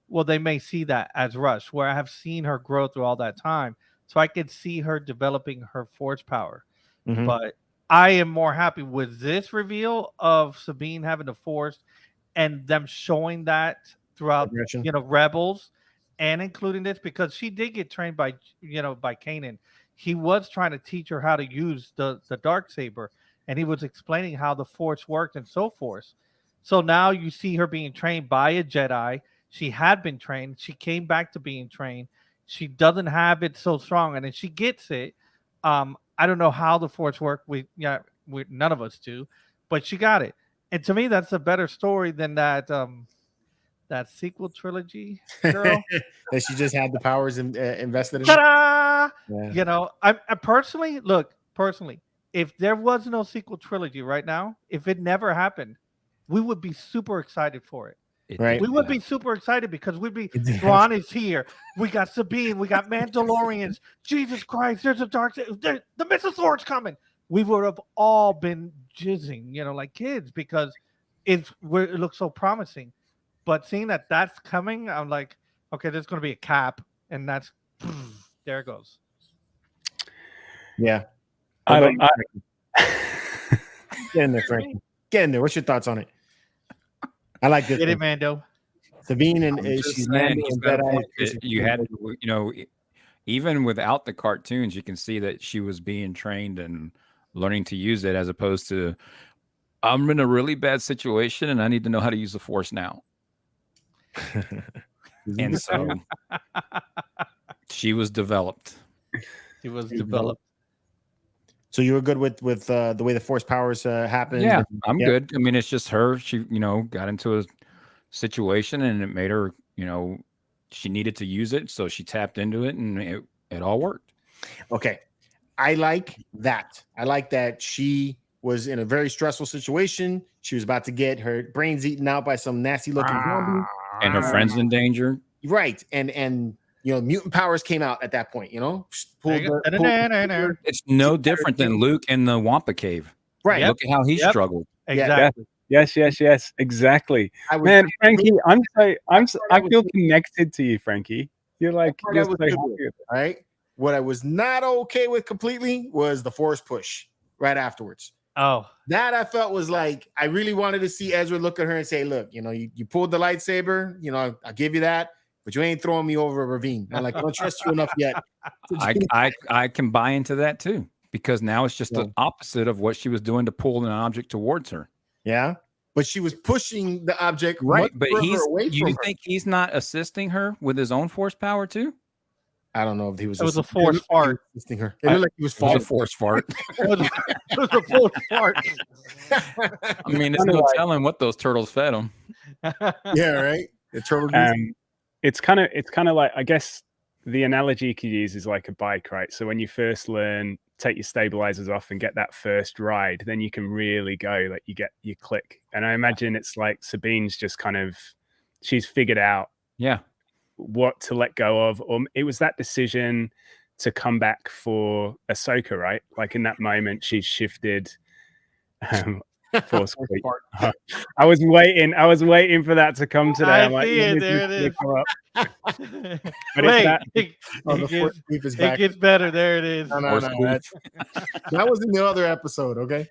S5: Well, they may see that as rushed, where I have seen her grow through all that time. So I could see her developing her Force power. Mm-hmm. But I am more happy with this reveal of Sabine having the Force and them showing that throughout, Rebels. And including this, because she did get trained by Kanan. He was trying to teach her how to use the Darksaber, and he was explaining how the Force worked and so forth. So now you see her being trained by a Jedi. She had been trained. She came back to being trained. She doesn't have it so strong, and then she gets it. I don't know how the Force worked. We none of us do, but she got it. And to me, that's a better story than that. That sequel trilogy girl
S2: that she just had the powers invested in.
S5: Ta-da! Yeah. I personally, if there was no sequel trilogy right now, if it never happened, we would be super excited for it.
S2: Right.
S5: We would be super excited because we'd be Thrawn is here. We got Sabine. We got Mandalorians. Jesus Christ, there's a dark. The Mythosaur's coming. We would have all been jizzing, like kids, because it looks so promising. But seeing that that's coming, I'm like, okay, there's going to be a cap, and there it goes.
S2: Yeah.
S4: Get
S2: in there, Frankie. Get in there. What's your thoughts on it? I like this.
S5: Get it, Mando.
S2: Sabine and she's Mando and Jedi.
S3: You had, even without the cartoons, you can see that she was being trained and learning to use it, as opposed to, I'm in a really bad situation and I need to know how to use the Force now. And so she was developed.
S2: So you were good with the way the Force powers happened?
S3: Yeah, I'm good. I mean, it's just her. She, got into a situation and it made her, she needed to use it. So she tapped into it and it all worked.
S2: Okay. I like that. I like that she was in a very stressful situation. She was about to get her brains eaten out by some nasty looking zombie.
S3: And her friend's in danger.
S2: right, and mutant powers came out at that point.
S3: It's no different than Luke in the Wampa cave.
S2: Right.
S3: Look at how he struggled.
S5: Exactly.
S4: Yes, exactly. Man, Frankie, I feel connected to you, Frankie. You're like, you're so happy with it.
S2: Right. What I was not okay with completely was the force push right afterwards.
S5: Oh,
S2: that I felt was like, I really wanted to see Ezra look at her and say, look, you pulled the lightsaber, I'll give you that, but you ain't throwing me over a ravine. I'm like, I don't trust you enough yet.
S3: I can buy into that too, because now it's just the opposite of what she was doing to pull an object towards her.
S2: Yeah. But she was pushing the object
S3: right. But you think he's not assisting her with his own force power too?
S2: I don't know if he was.
S5: It was a force fart.
S2: It looked like he was
S3: a force fart.
S5: It was a force fart.
S3: I mean, it's no telling what those turtles fed him.
S2: Yeah, right. The turtle.
S4: It's kind of like, I guess the analogy you could use is like a bike, right? So when you first learn, take your stabilizers off and get that first ride, then you can really go. Like you get your click. And I imagine it's like Sabine's just she's figured out.
S3: Yeah.
S4: What to let go of, or it was that decision to come back for Ahsoka, right? Like in that moment, she shifted. Force creep. I was waiting for that to come today. I'm like,
S5: there it is.
S4: But
S5: it gets better. There it is.
S2: No. That was in the other episode, okay?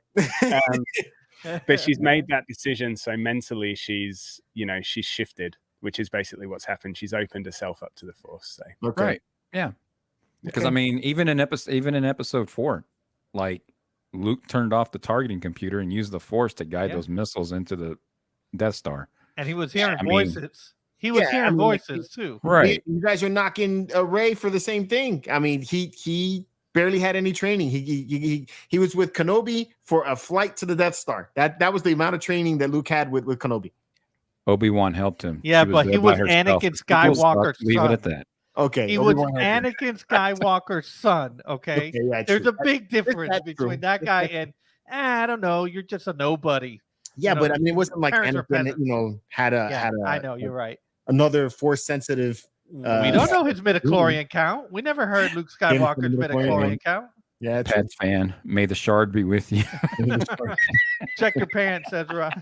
S4: But she's made that decision, so mentally she's shifted, which is basically what's happened. She's opened herself up to the Force. So
S2: okay,
S3: right. Yeah, because I mean, even in episode 4, like Luke turned off the targeting computer and used the Force to guide those missiles into the Death Star,
S5: and he was hearing voices. He was hearing voices too.
S3: Right.
S2: You guys are knocking Ray for the same thing. I mean, he barely had any training. He was with Kenobi for a flight to the Death Star. That was the amount of training that Luke had with Kenobi.
S3: Obi-Wan helped him.
S5: Yeah, but he was Anakin Skywalker's son.
S3: Leave it at that.
S2: Okay.
S5: He was Anakin Skywalker's son. Okay.
S2: Yeah,
S5: there's a big difference between that guy and I don't know. You're just a nobody.
S2: Yeah, but I mean, it wasn't like Anakin, had a.
S5: I know you're right.
S2: Another Force sensitive.
S5: We don't know his midichlorian count. We never heard Luke Skywalker's midichlorian count.
S2: Yeah,
S3: Pat's fan. May the shard be with you.
S5: Check your pants, Ezra.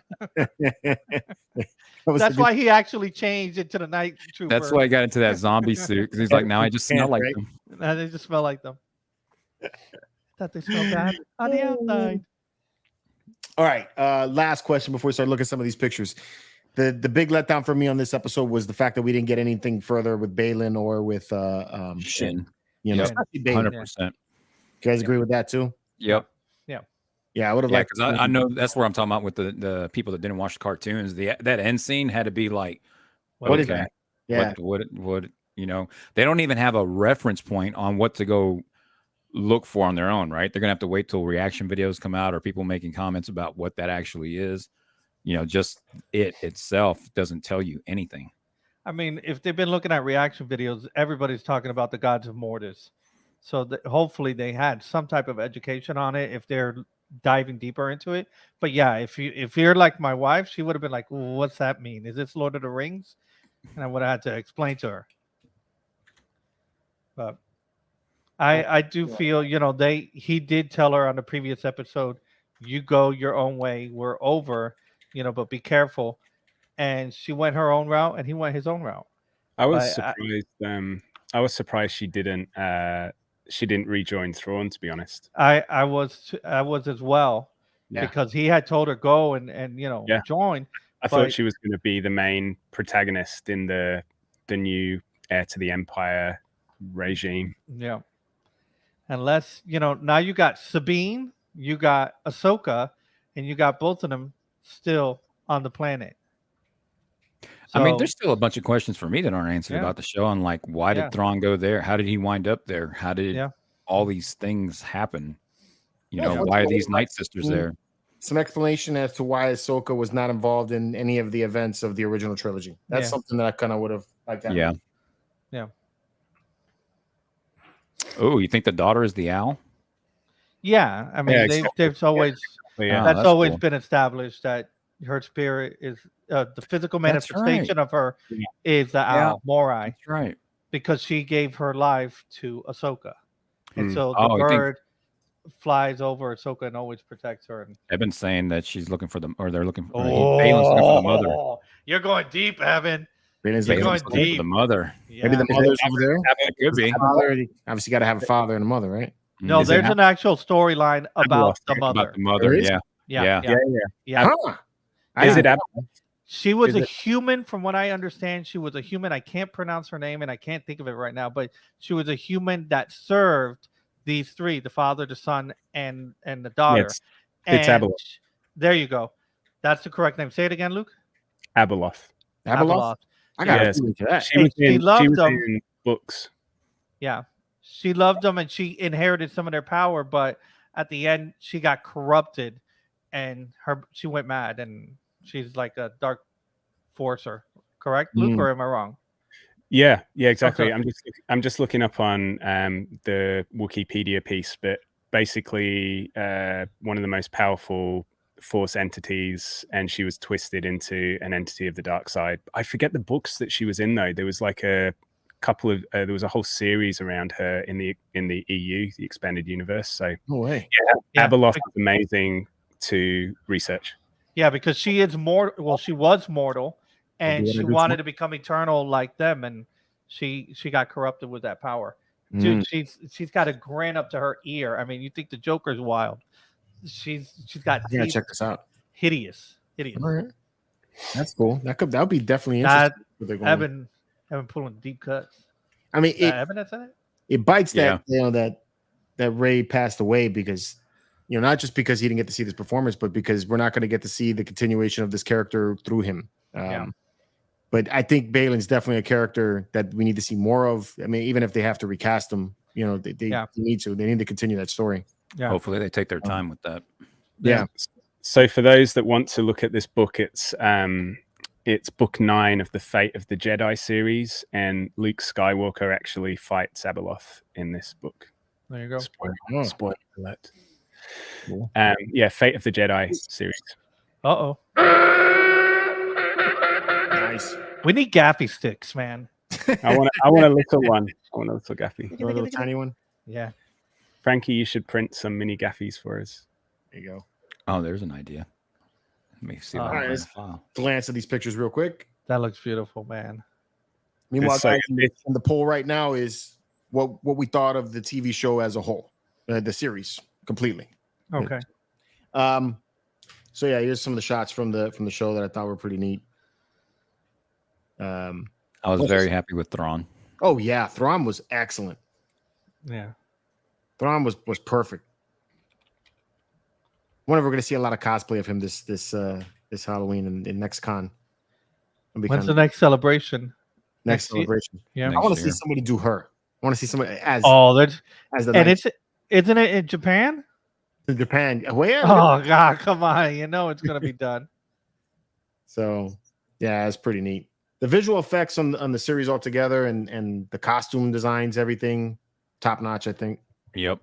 S5: That's why he actually changed into the night trooper.
S3: That's why he got into that zombie suit, because he's like, now I just smell like them.
S5: Now they just smell like them. I thought they smelled bad on the outside.
S2: All right. Last question before we start looking at some of these pictures. The big letdown for me on this episode was the fact that we didn't get anything further with Balin or with
S3: Shin.
S2: 100%. You guys agree with that too?
S3: Yep.
S2: Yeah, I would have liked.
S3: Because I know that's where I'm talking about with the people that didn't watch the cartoons. That end scene had to be like,
S2: what is that? Yeah.
S3: What they don't even have a reference point on what to go look for on their own, right? They're gonna have to wait till reaction videos come out or people making comments about what that actually is. Just it itself doesn't tell you anything.
S5: I mean, if they've been looking at reaction videos, everybody's talking about the gods of Mortis. So hopefully they had some type of education on it if they're diving deeper into it. But yeah, if you're like my wife, she would have been like, what's that mean? Is this Lord of the Rings? And I would have had to explain to her. But I do feel, he did tell her on the previous episode, you go your own way, we're over, but be careful. And she went her own route and he went his own route.
S4: I was surprised she didn't rejoin Thrawn, to be honest.
S5: I was as well, because he had told her go and join.
S4: I thought she was going to be the main protagonist in the new heir to the Empire regime.
S5: Yeah. Unless, now you got Sabine, you got Ahsoka, and you got both of them still on the planet.
S3: So, I mean, there's still a bunch of questions for me that aren't answered about the show. On like, why did Thrawn go there? How did he wind up there? How did all these things happen? Why are these Night Sisters there?
S2: Some explanation as to why Ahsoka was not involved in any of the events of the original trilogy. That's something that I kind of would have liked.
S5: Yeah.
S3: Oh, you think the daughter is the owl?
S5: Yeah, I mean, they've always that's always been established that her spirit is the physical
S3: That's
S5: manifestation of her
S4: Yeah.
S5: is the owl, Morai,
S3: That's right.
S5: because she gave her life to Ahsoka, and
S4: Hmm.
S5: so the
S3: Oh, I think-
S5: bird flies over Ahsoka and always protects her. And
S3: I've been saying that she's looking for them, or they're looking for. Balin's looking for the mother.
S5: You're going deep, Evan.
S2: Balin's
S5: You're
S2: looking
S5: going
S2: for
S3: Balin's looking for
S5: deep.
S3: the mother.
S2: maybe the
S5: Yeah.
S2: mother's over there.
S3: That could be.
S2: Father, obviously got to have a father and a mother, right?
S5: No,
S4: Is it
S5: there's an actual storyline about the
S3: About
S5: mother.
S3: the mother.
S2: There is?
S3: Yeah.
S5: Yeah,
S3: Yeah.
S5: yeah.
S2: Huh.
S4: Is it
S5: She was
S4: Is
S5: a
S4: it-
S5: human, from what I understand. She was a human. I can't pronounce her name, and I can't think of it right now. But she was a human that served these three: the father, the son, and the daughter.
S4: It's
S5: And
S4: Abeloth.
S5: there you go. That's the correct name. Say it again, Luke.
S4: Abeloth?
S2: Abeloth? I got
S4: Yes.
S2: to into that.
S4: She was
S5: She
S4: in.
S5: loved
S4: She was
S5: them.
S4: in books.
S5: Yeah, she loved them, and she inherited some of their power. But at the end, she got corrupted, and she went mad, and she's like a dark forcer. Correct, Luke, or am I wrong?
S4: Yeah, exactly.
S5: Okay.
S4: I'm just looking up on the Wikipedia piece, but basically one of the most powerful Force entities, and she was twisted into an entity of the dark side. I forget the books that she was in though. There was like a couple of there was a whole series around her in the EU, the expanded universe. So
S2: No way.
S5: Yeah.
S4: Abeloth is amazing to research.
S5: Yeah, because she is mortal. Well, she was mortal, and
S2: do what I
S5: she
S2: do
S5: wanted to become eternal like them, and she got corrupted with that power. Dude, she's got a grin up to her ear. I mean, you think the Joker's wild? She's got
S2: I gotta
S5: teeth.
S2: check this out.
S5: Hideous.
S2: All right. That's cool. That would be definitely interesting. where they're going.
S5: Evan pulling deep cuts.
S2: I mean,
S5: Evan, that's it.
S2: it bites
S3: Yeah.
S2: that that Ray passed away because not just because he didn't get to see this performance, but because we're not going to get to see the continuation of this character through him. But I think Balin's definitely a character that we need to see more of. I mean, even if they have to recast him, they need to. They need to continue that story.
S5: Yeah.
S3: Hopefully they take their time with that.
S2: Yeah.
S4: So for those that want to look at this book, it's book 9 of the Fate of the Jedi series, and Luke Skywalker actually fights Abeloth in this book.
S5: There you go.
S4: Spoiler alert.
S2: Cool.
S4: Fate of the Jedi series.
S5: Uh-oh.
S2: Nice.
S5: We need gaffy sticks, man.
S4: I want a little one. I want a little gaffy.
S2: A little tiny one.
S5: Yeah.
S4: Frankie, you should print some mini gaffies for us.
S2: There you go.
S3: Oh, there's an idea. Let me see what I
S2: Alright,
S3: have in
S2: let's-
S3: the file.
S2: Glance at these pictures real quick.
S5: That looks beautiful, man.
S2: Meanwhile,
S4: It's so-
S2: guys, in the poll right now is what we thought of the TV show as a whole, the series completely.
S5: Okay.
S2: So yeah, here's some of the shots from the show that I thought were pretty neat.
S3: I was very happy with Thrawn.
S2: Oh yeah, Thrawn was excellent.
S5: Yeah.
S2: Thrawn was perfect. Wonder if we're gonna see a lot of cosplay of him this Halloween and next con.
S5: When's the next celebration?
S2: next
S5: year?
S2: celebration?
S5: Yeah.
S2: I
S3: Next
S2: want to see
S3: year.
S2: somebody do her. I want to see somebody as
S5: That's
S2: as the
S5: and
S2: knight
S5: isn't it in Japan?
S2: in Japan. Well, yeah.
S5: Oh God, come on! You know it's gonna be done.
S2: So yeah, it's pretty neat. The visual effects on the series altogether and the costume designs, everything top notch, I think.
S3: Yep.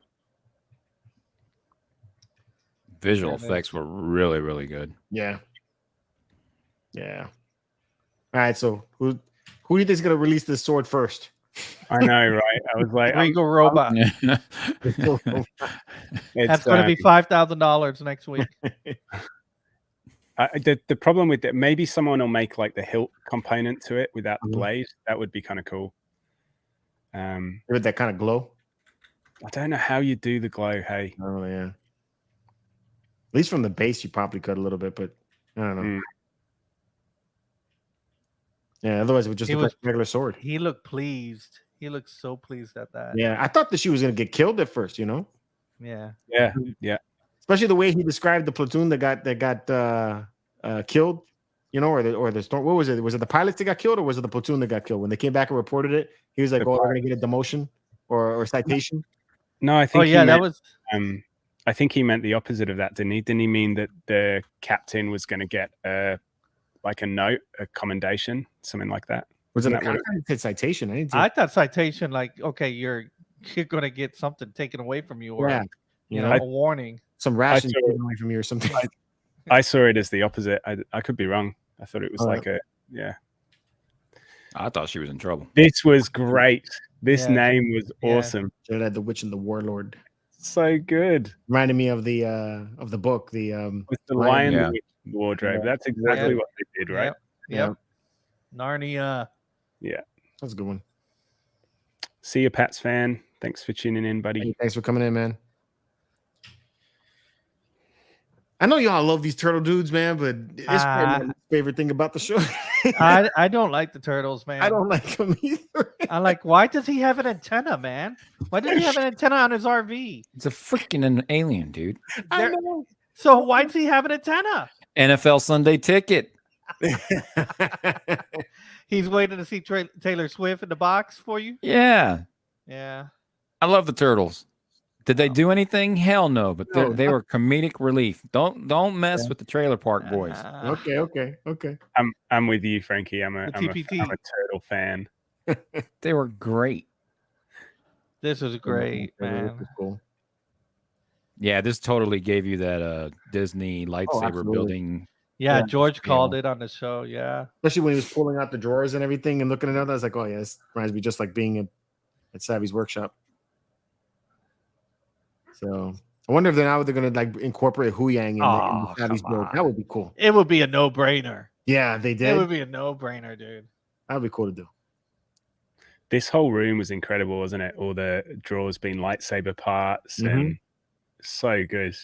S3: Visual
S5: Yeah, man.
S3: effects were really, really good.
S2: Yeah. Yeah. All right. So who do you think is gonna release this sword first?
S4: I know, right? I was like,
S5: Regal robot.
S4: it's,
S5: That's going to be $5,000 next week.
S4: the problem with it. Maybe someone will make like the hilt component to it without the blade. That would be kind of cool.
S2: With that kind of glow.
S4: I don't know how you do the glow. Hey,
S2: Oh yeah. At least from the base, you probably could a little bit, but I don't know.
S4: Mm.
S2: Yeah, otherwise it would just
S5: He
S2: look like
S5: was-
S2: a regular sword.
S5: He looked pleased. He looked so pleased at that.
S2: Yeah, I thought that she was gonna get killed at first,
S5: Yeah.
S4: yeah.
S2: especially the way he described the platoon that got killed. Or the storm. What was it? Was it the pilots that got killed, or was it the platoon that got killed? When they came back and reported it, he was like,
S4: The
S2: "Oh, they're gonna get a demotion or citation."
S4: No, I think.
S5: Oh
S4: he
S5: yeah, that
S4: meant,
S5: was.
S4: I think he meant the opposite of that, didn't he? Didn't he mean that the captain was going to get like a note, a commendation, something like that?
S2: Was it?
S4: Isn't that
S2: I
S4: what
S2: thought it said citation. I didn't. See
S5: I thought citation like, okay, you're going to get something taken away from you, or
S2: yeah,
S5: you know, a warning.
S2: some rations
S4: saw-
S2: taken away from you or something.
S4: I saw it as the opposite. I could be wrong. I thought it was like a
S3: I thought she was in trouble.
S4: This was great. This
S5: Yeah.
S4: name was
S5: Yeah.
S4: awesome.
S2: Jedi, the Witch, and the Warlord.
S4: So good.
S2: Reminded me of the book.
S4: With the lion,
S3: Yeah.
S4: the witch, and the wardrobe.
S2: Yeah.
S4: That's exactly
S5: Yeah.
S4: what they did, right?
S5: Yep. Narnia.
S4: Yeah.
S2: That's a good one.
S4: See you, Pats fan. Thanks for tuning in, buddy.
S2: Hey, thanks for coming in, man. I know y'all love these turtle dudes, man, but it's probably my favorite thing about the show.
S5: I don't like the turtles, man.
S2: I don't like them either.
S5: I like. Why does he have an antenna, man? Why does he have an antenna on his RV?
S3: It's a freaking an alien, dude.
S2: I know.
S5: So why does he have an antenna?
S3: NFL Sunday ticket.
S5: He's waiting to see Taylor Swift in the box for you.
S3: Yeah.
S5: Yeah.
S3: I love the turtles. Did they do anything? Hell no. But they were comedic relief. Don't mess with the trailer park boys.
S2: Okay.
S4: I'm with you, Frankie. I'm a
S5: TPT.
S4: turtle fan.
S3: They were great.
S5: This was great, man.
S2: Cool.
S3: Yeah, this totally gave you that Disney lightsaber
S2: absolutely.
S3: building.
S5: Yeah, George called it on the show. Yeah.
S2: Especially when he was pulling out the drawers and everything and looking at it, I was like, oh yeah, this reminds me just like being at Savvy's workshop. So I wonder if they're gonna like incorporate Huyang in the Savvy's build. That would be cool.
S5: It would be a no-brainer.
S2: Yeah, they did.
S5: It would be a no-brainer, dude.
S2: That would be cool to do.
S4: This whole room was incredible, wasn't it? All the drawers being lightsaber parts and so good.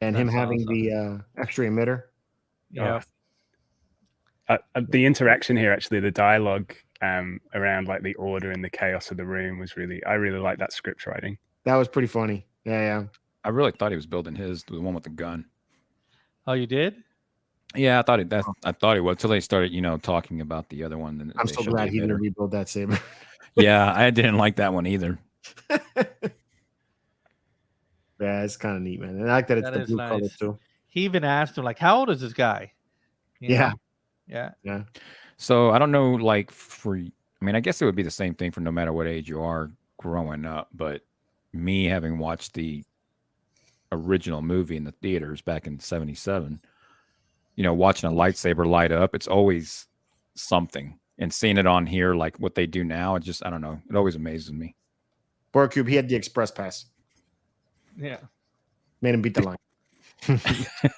S2: And
S5: That's
S2: him having
S5: awesome.
S2: the extra emitter.
S5: Yeah.
S4: The interaction here, actually, the dialogue around like the order and the chaos of the room was I really like that script writing.
S2: That was pretty funny. Yeah.
S3: I really thought he was building the one with the gun.
S5: Oh, you did?
S3: Yeah, I thought he was until they started, talking about the other one. And
S2: I'm
S3: they
S2: so
S3: showed
S2: glad
S3: the
S2: he didn't
S3: emitter.
S2: rebuild that saber.
S3: Yeah, I didn't like that one either.
S2: Yeah, it's kind of neat, man. And I like that it's
S5: That
S2: the
S5: is
S2: blue color
S5: nice.
S2: too.
S5: He even asked him, like, how old is this guy? You
S2: Yeah.
S5: know? Yeah.
S3: So I don't know, like I guess it would be the same thing for no matter what age you are growing up. But me having watched the original movie in the theaters back in '77, watching a lightsaber light up, it's always something. And seeing it on here, like what they do now, I don't know. It always amazes me.
S2: Board Cube, he had the express pass.
S5: Yeah.
S2: Made him beat the line.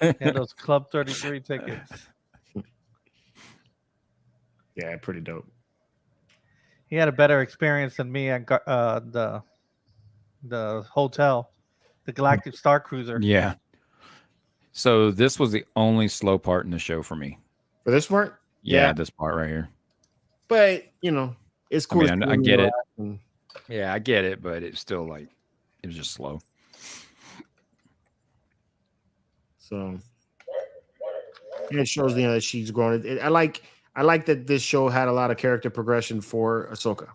S5: Yeah, those Club 33 tickets.
S2: Yeah, pretty dope.
S5: He had a better experience than me at the hotel, the Galactic Star Cruiser.
S3: Yeah. So this was the only slow part in the show for me.
S2: For this part?
S3: Yeah, this part right here.
S2: But, it's cool.
S3: I get it. Yeah, I get it, but it's still it was just slow.
S2: So it shows that she's grown. I like that this show had a lot of character progression for Ahsoka.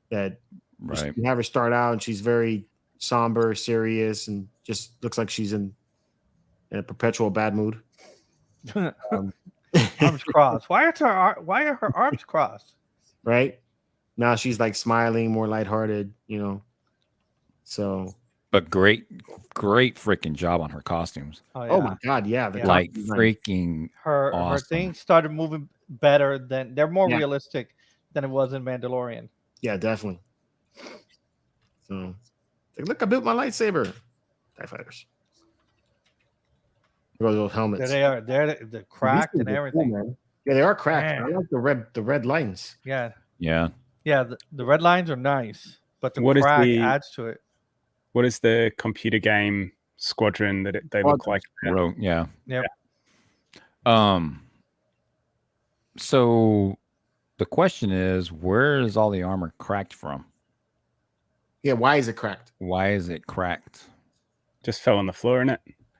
S2: That
S3: Right.
S2: you have her start out and she's very somber, serious, and just looks like she's in a perpetual bad mood.
S5: Arms crossed. Why are her arms crossed?
S2: Right now she's like smiling, more lighthearted. So.
S3: But great freaking job on her costumes.
S2: Oh my god, yeah.
S3: Like freaking
S5: her
S3: awesome.
S5: things started moving better than they're more realistic than it was in Mandalorian.
S2: Yeah, definitely. So look, I built my lightsaber. TIE fighters. Look at those helmets.
S5: There they are. They're cracked and everything.
S2: Cool, man. Yeah, they are cracked.
S5: Man.
S2: I like the red lines.
S5: Yeah.
S3: Yeah.
S5: The red lines are nice, but the
S4: What is
S5: crack
S4: the-
S5: adds to it.
S4: What is the computer game squadron that they look like?
S3: Yeah.
S5: Yep.
S3: So the question is, where is all the armor cracked from?
S2: Yeah, why is it cracked?
S3: Why is it cracked?
S4: Just fell on the floor, innit?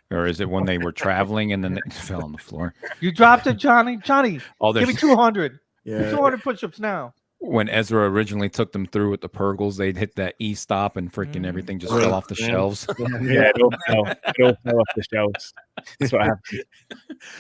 S3: Or is it when they were traveling and then it fell on the floor?
S5: You dropped it, Johnny. Johnny,
S3: Oh,
S5: give me 200.
S2: Yeah.
S5: 200 push-ups now.
S3: When Ezra originally took them through with the Purgles, they'd hit that E-stop and freaking everything just fell off the shelves.
S4: Yeah, it all fell off the shelves. That's what happened.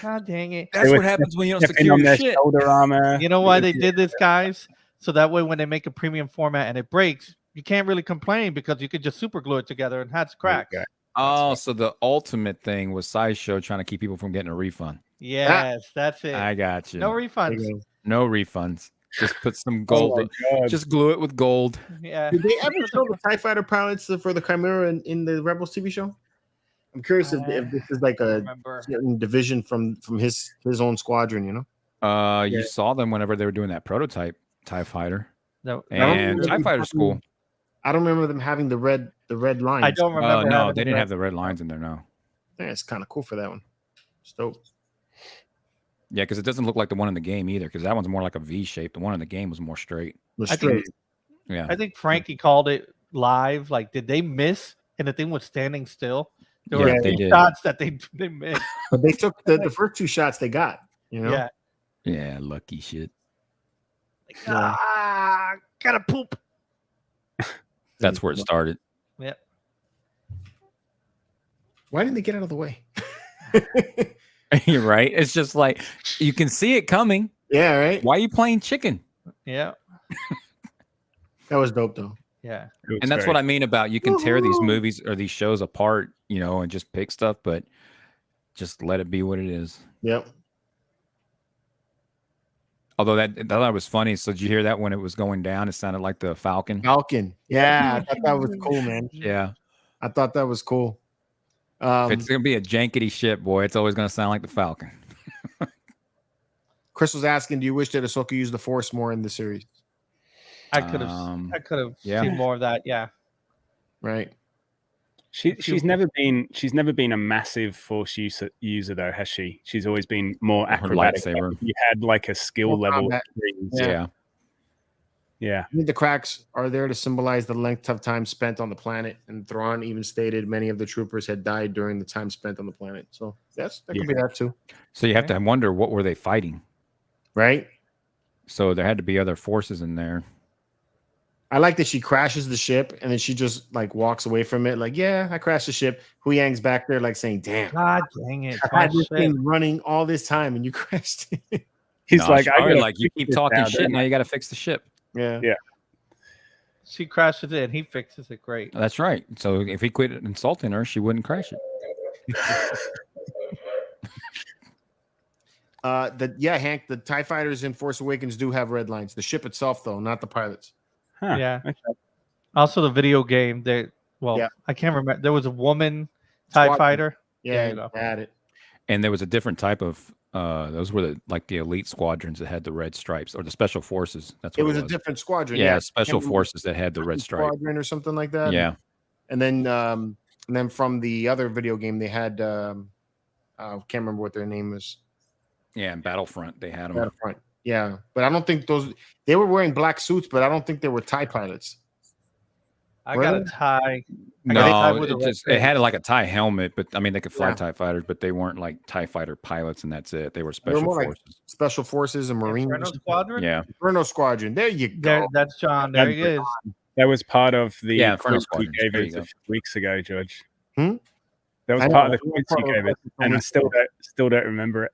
S5: God dang it.
S3: That's what happens when you don't
S4: Stepping
S3: secure
S4: on
S3: your
S4: their
S3: shit.
S4: shoulder armor.
S5: You know why they did this, guys? So that way when they make a premium format and it breaks, you can't really complain because you could just super glue it together and that's cracks.
S4: Okay.
S3: Oh, so the ultimate thing was Sideshow trying to keep people from getting a refund.
S5: Yes, that's it.
S3: I got you.
S5: No
S2: There
S5: refunds.
S2: you go.
S3: No refunds. Just put some
S4: Oh
S3: gold.
S4: my God.
S3: Just glue it with gold.
S5: Yeah.
S2: Did they ever show the TIE fighter pilots for the Chimera in the Rebels TV show? I'm curious if this is like
S5: I
S2: a
S5: remember.
S2: certain division from his own squadron, you know?
S3: You
S2: Yeah.
S3: saw them whenever they were doing that prototype TIE fighter.
S5: No,
S3: And
S2: remember
S3: TIE
S2: them
S3: Fighter's
S2: having-
S3: cool.
S2: I don't remember them having the red lines.
S5: I don't remember.
S3: No,
S5: having
S3: they didn't
S5: red-
S3: have the red lines in there, no.
S2: Yeah, it's kind of cool for that one. It's dope.
S3: Yeah, because it doesn't look like the one in the game either, because that one's more like a V shape. The one in the game was more straight.
S2: The
S5: I think-
S2: straight.
S3: Yeah.
S5: I think Frankie called it live. Like, did they miss? And the thing was standing still. There
S3: Yeah,
S5: were
S3: they
S5: two
S3: did.
S5: shots that they missed.
S2: But they took the first two shots they got, you know?
S5: Yeah.
S3: Yeah, lucky shit.
S5: Like,
S2: Yeah.
S5: gotta poop.
S3: That's where it started.
S5: Yeah.
S2: Why didn't they get out of the way?
S3: You're right. It's just like you can see it coming.
S2: Yeah, right?
S3: Why are you playing chicken?
S5: Yeah.
S2: That was dope though.
S5: Yeah.
S3: And that's what I mean about you can tear these movies or these shows apart, you know, and just pick stuff, but just let it be what it is.
S2: Yep.
S3: Although that was funny. So did you hear that when it was going down? It sounded like the Falcon.
S2: Falcon. Yeah, I thought that was cool, man.
S3: Yeah.
S2: I thought that was cool.
S3: If it's gonna be a jankety ship, boy, it's always gonna sound like the Falcon.
S2: Chris was asking, do you wish that Ahsoka used the Force more in the series?
S5: I could have
S3: yeah.
S5: seen more of that. Yeah.
S2: Right.
S4: She's never been a massive Force user though, has she? She's always been more acrobatic.
S3: lightsaber.
S4: You had like a skill
S2: More
S4: level.
S2: combat.
S3: Yeah.
S4: Yeah.
S2: I think the cracks are there to symbolize the length of time spent on the planet, and Thrawn even stated many of the troopers had died during the time spent on the planet. So that could be that too,
S3: So you have to wonder, what were they fighting?
S2: right?
S3: So there had to be other forces in there.
S2: I like that she crashes the ship and then she just like walks away from it, like, yeah, I crashed the ship. Hu Yang's back there, like saying, "Damn,
S5: God dang it!
S2: I had this thing running all this time and you crashed it."
S4: He's
S3: No,
S4: like,
S3: she's
S4: I
S3: probably
S4: gotta
S3: like, you
S4: fix
S3: keep
S4: this
S3: talking
S4: now,
S3: shit.
S4: don't
S3: Now you got to fix the ship.
S2: Yeah.
S4: Yeah.
S5: She crashes it and he fixes it great.
S3: That's right. So if he quit insulting her, she wouldn't crash it.
S2: Hank, the TIE fighters in Force Awakens do have red lines. The ship itself, though, not the pilots.
S4: Huh.
S5: Yeah.
S4: Okay.
S5: Also, the video game. I can't remember. There was a woman TIE
S2: Squadron.
S5: fighter.
S2: Yeah,
S5: There you go.
S2: they had it.
S3: And there was a different type of those were the elite squadrons that had the red stripes, or the special forces. That's what
S2: It was a different squadron.
S3: Yeah, special
S2: Can't
S3: forces that had the red stripe.
S2: squadron or something like that.
S3: Yeah.
S2: And then from the other video game, they had I can't remember what their name was.
S3: Yeah, in Battlefront they had them.
S2: Battlefront. Yeah, but I don't think they were wearing black suits, but I don't think they were TIE pilots.
S5: I
S2: Were
S5: got
S2: they?
S5: a tie.
S3: No,
S5: with a red
S3: it had
S5: face.
S3: like a TIE helmet, but I mean they could fly
S2: Yeah.
S3: TIE fighters, but they weren't like TIE fighter pilots, and that's it. They were
S2: They were
S3: special
S2: more like
S3: forces.
S2: Special Forces and Marines.
S5: Inferno Squadron.
S3: Yeah.
S2: Inferno Squadron. There you go.
S5: There, that's John. There he is.
S4: That was part of the
S3: Yeah, Inferno
S4: quiz you
S3: Squadrons.
S4: gave
S3: There
S4: us
S3: you
S4: a
S3: go.
S4: few weeks ago, George.
S2: Hmm?
S4: That was
S2: I
S4: part
S2: know,
S4: of the
S2: it was
S4: quiz
S2: part
S4: you
S2: of
S4: gave
S2: the
S4: us,
S2: quiz
S4: and I
S2: weeks
S4: still don't remember it.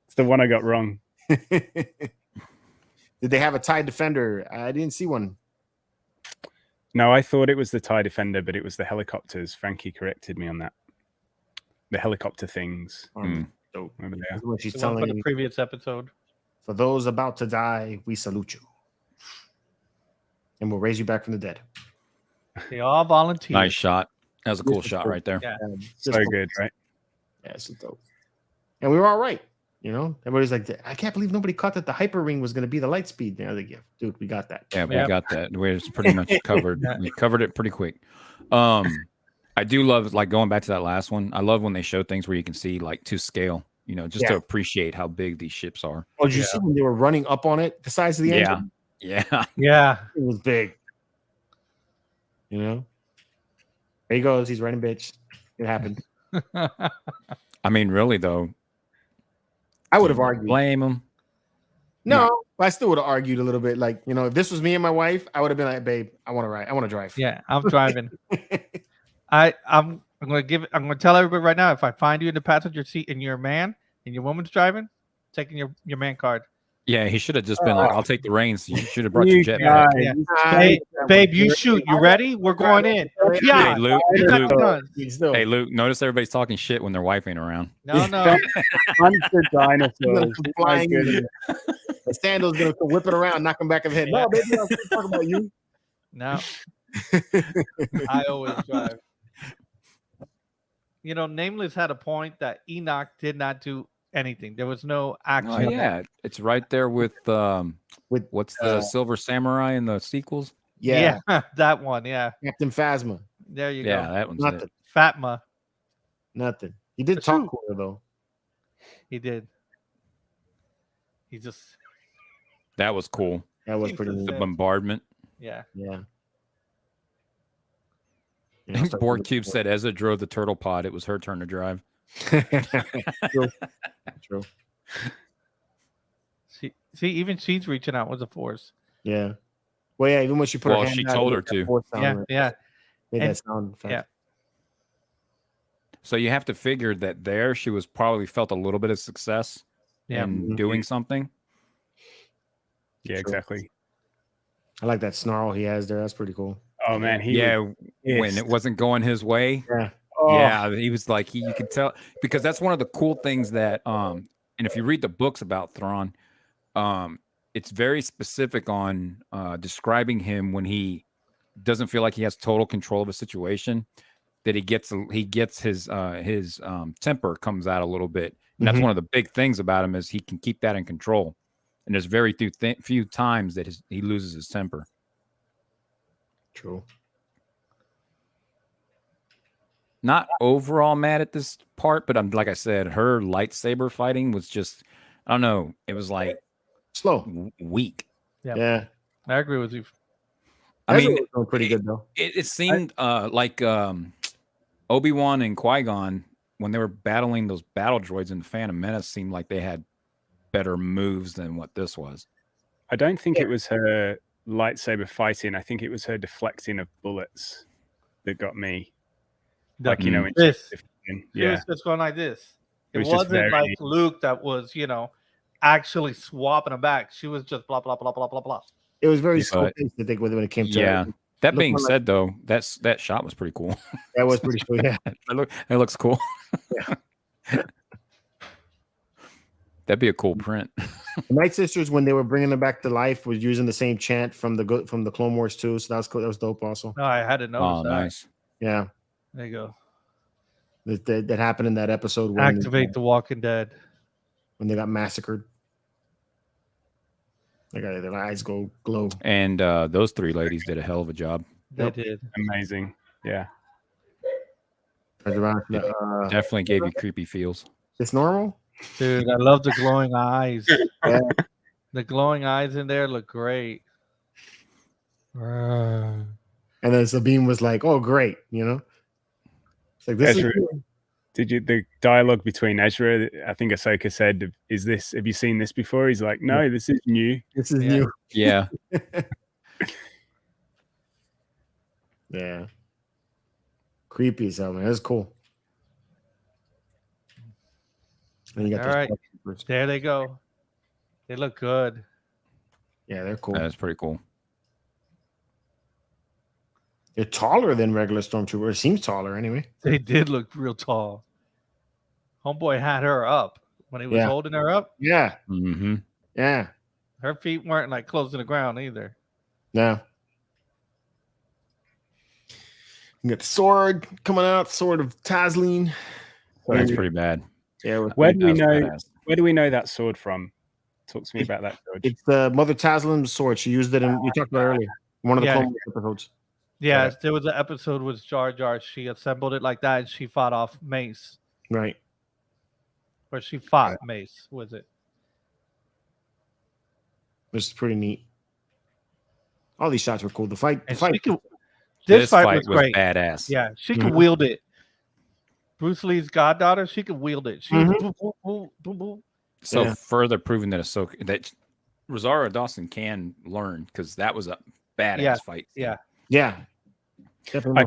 S4: It's the one I got wrong.
S2: Did they have a TIE Defender? I didn't see one.
S4: No, I thought it was the TIE Defender, but it was the helicopters. Frankie corrected me on that. The helicopter things.
S2: Dope.
S4: Remember they are.
S2: That's what she's
S5: The one
S2: telling
S5: for the
S2: you.
S5: previous episode.
S2: For those about to die, we salute you. And we'll raise you back from the dead.
S5: They all volunteered.
S3: Nice shot. That was a cool
S2: This is
S3: shot
S2: cool.
S3: right there.
S5: Yeah.
S4: So good, right?
S2: Yeah, it's dope. And we were all right. You know, everybody's like, I can't believe nobody caught that the hyper ring was going to be the light speed. And I was like, yeah, dude, we got that.
S3: Yeah, we
S5: Yep.
S3: got that. We're pretty much covered.
S5: Yeah.
S3: We covered it pretty quick. I do love, like, going back to that last one. I love when they show things where you can see like to scale, you know, just to appreciate how big these ships are.
S2: Oh, did you see when they were running up on it? The size of the engine?
S3: Yeah.
S5: Yeah.
S2: It was big. You know? There he goes. He's running, bitch. It happened.
S3: I mean, really though,
S2: I would have argued.
S3: blame them.
S2: No, I still would have argued a little bit. Like, you know, if this was me and my wife, I would have been like, babe, I want to ride. I want to drive.
S5: Yeah, I'm driving. I'm gonna tell everybody right now, if I find you in the passenger seat and you're a man and your woman's driving, taking your man card.
S3: Yeah, he should have just been like, "I'll take the reins." You should have brought your jetpack.
S4: guys,
S5: Yeah.
S4: you
S5: Hey, babe, you shoot. You ready? We're going in. Yeah.
S3: Hey, Luke.
S5: You got guns.
S3: Hey, Luke. Notice everybody's talking shit when their wife ain't around.
S5: No.
S4: bunch of dinosaurs. My
S2: Flying.
S4: goodness.
S2: The Sandal's gonna whip it around, knock him back in the head.
S5: Yeah.
S2: No, baby, I'm talking about you.
S5: No. I always drive. You know, Nameless had a point that Enoch did not do anything. There was no action.
S3: Oh yeah, it's right there with what's the Silver Samurai in the sequels?
S2: Yeah,
S5: that one. Yeah,
S2: Captain Phasma.
S5: there you
S3: Yeah,
S5: go.
S3: that one's
S2: Nothing.
S3: it.
S5: Fatma,
S2: Nothing. He did
S5: That's
S2: talk
S5: true.
S2: cooler though.
S5: he did. He just,
S3: That was cool.
S2: That was
S5: He
S2: pretty
S5: just
S2: neat.
S3: The
S5: said-
S3: bombardment.
S5: yeah.
S2: Yeah.
S3: I think Borg Cube said Ezra drove the turtle pod. It was her turn to drive.
S2: True. True.
S5: See, even she's reaching out with the Force.
S2: Yeah. Well, yeah. Even when she put
S3: Well,
S2: her hand
S3: she
S2: out,
S3: told
S2: it
S3: her
S2: made that
S3: to.
S2: force sound,
S5: Yeah,
S2: right?
S5: yeah.
S2: Made
S5: And-
S2: that sound.
S5: yeah.
S3: So you have to figure that there she was probably felt a little bit of success
S5: Yeah.
S3: in doing something.
S4: Yeah,
S2: True.
S4: exactly.
S2: I like that snarl he has there. That's pretty cool.
S4: Oh man, he was
S3: When it wasn't going his way.
S2: Yeah.
S4: oh,
S3: Yeah, he was like you could tell because that's one of the cool things that and if you read the books about Thrawn, it's very specific on describing him when he doesn't feel like he has total control of a situation, that he gets his temper comes out a little bit. And that's
S2: Mhm.
S3: one of the big things about him is he can keep that in control. And there's very few times that he loses his temper.
S2: True.
S3: Not overall mad at this part, but I'm like I said, her lightsaber fighting was just, I don't know, it was like
S2: Slow.
S3: weak.
S5: Yeah.
S2: Yeah.
S5: I agree with you.
S3: I mean,
S2: Ezra was doing pretty good though.
S3: it seemed like Obi-Wan and Qui-Gon, when they were battling those battle droids in the Phantom Menace, seemed like they had better moves than what this was.
S4: I don't think it was her lightsaber fighting. I think it was her deflecting of bullets that got me. Like, you know, when
S5: This.
S4: she's deflecting.
S5: It
S4: Yeah.
S5: was just going like this.
S4: It
S5: It
S4: was just
S5: wasn't
S4: very-
S5: like Luke that was, actually swapping them back. She was just blah blah blah blah blah blah.
S2: It was very
S3: Yeah,
S2: slow
S3: but-
S2: paced, I think, when it came to
S3: Yeah. That
S2: Looked
S3: being
S2: like-
S3: said, though, that shot was pretty cool.
S2: that was pretty cool. Yeah.
S3: It looks cool.
S2: Yeah.
S3: That'd be a cool print.
S2: The Night Sisters, when they were bringing them back to life, was using the same chant from the Clone Wars too. So that was cool. That was dope. Also,
S5: No, I had to notice
S3: Oh,
S5: that.
S3: nice.
S2: yeah,
S5: There you go.
S2: that happened in that episode when
S5: Activate the Walking Dead.
S2: when they got massacred. They got their eyes glow.
S3: And those three ladies did a hell of a job.
S5: They
S2: Yep.
S5: did.
S4: Amazing. Yeah.
S3: Definitely gave you creepy feels.
S2: It's normal.
S5: Dude, I love the glowing eyes.
S2: Yeah.
S5: The glowing eyes in there look great.
S2: And then Sabine was like, "Oh, great," It's like this
S4: Ezra.
S2: is
S4: Did you the dialogue between Ezra? I think Ahsoka said, "Is this? Have you seen this before?" He's like, "No, this is new."
S2: this is
S5: Yeah.
S2: new.
S3: Yeah.
S2: Yeah, creepy as hell, man. That's cool. And you got
S5: All
S2: those
S5: right.
S2: stormtroopers.
S5: There they go. They look good.
S2: Yeah, they're cool.
S3: That's pretty cool.
S2: They're taller than regular stormtroopers. It seems taller anyway.
S5: They did look real tall. Homeboy had her up when he was
S2: Yeah.
S5: holding her up.
S2: Yeah,
S3: Mm-hmm.
S2: yeah,
S5: Her feet weren't like close to the ground either.
S2: yeah. You got the sword coming out, sword of Tasleen.
S3: That's pretty bad.
S2: Yeah,
S4: Where do we
S3: That's
S4: know?
S3: badass.
S4: Where do we know that sword from? Talk to me about that, George.
S2: it's the Mother Taslim's sword. She used it in we talked about earlier. One of the
S5: Yeah.
S2: Clone Wars episodes.
S5: Yeah, there was an episode with Jar Jar. She assembled it like that and she fought off Mace.
S2: Right.
S5: Or she fought Mace, was it?
S2: Which is pretty neat. All these shots were cool. The fight.
S5: And
S2: fight.
S5: she could, this fight was great.
S3: badass.
S5: Yeah, she could
S2: Mhm.
S5: wield it. Bruce Lee's goddaughter, she could wield it. She
S2: Mhm.
S5: was boom, boom, boom, boom, boom.
S3: So
S2: Yeah.
S3: further proving that Ahsoka, that Rosario Dawson can learn, because that was a badass
S5: Yeah.
S3: fight.
S5: Yeah.
S2: Yeah. Definitely.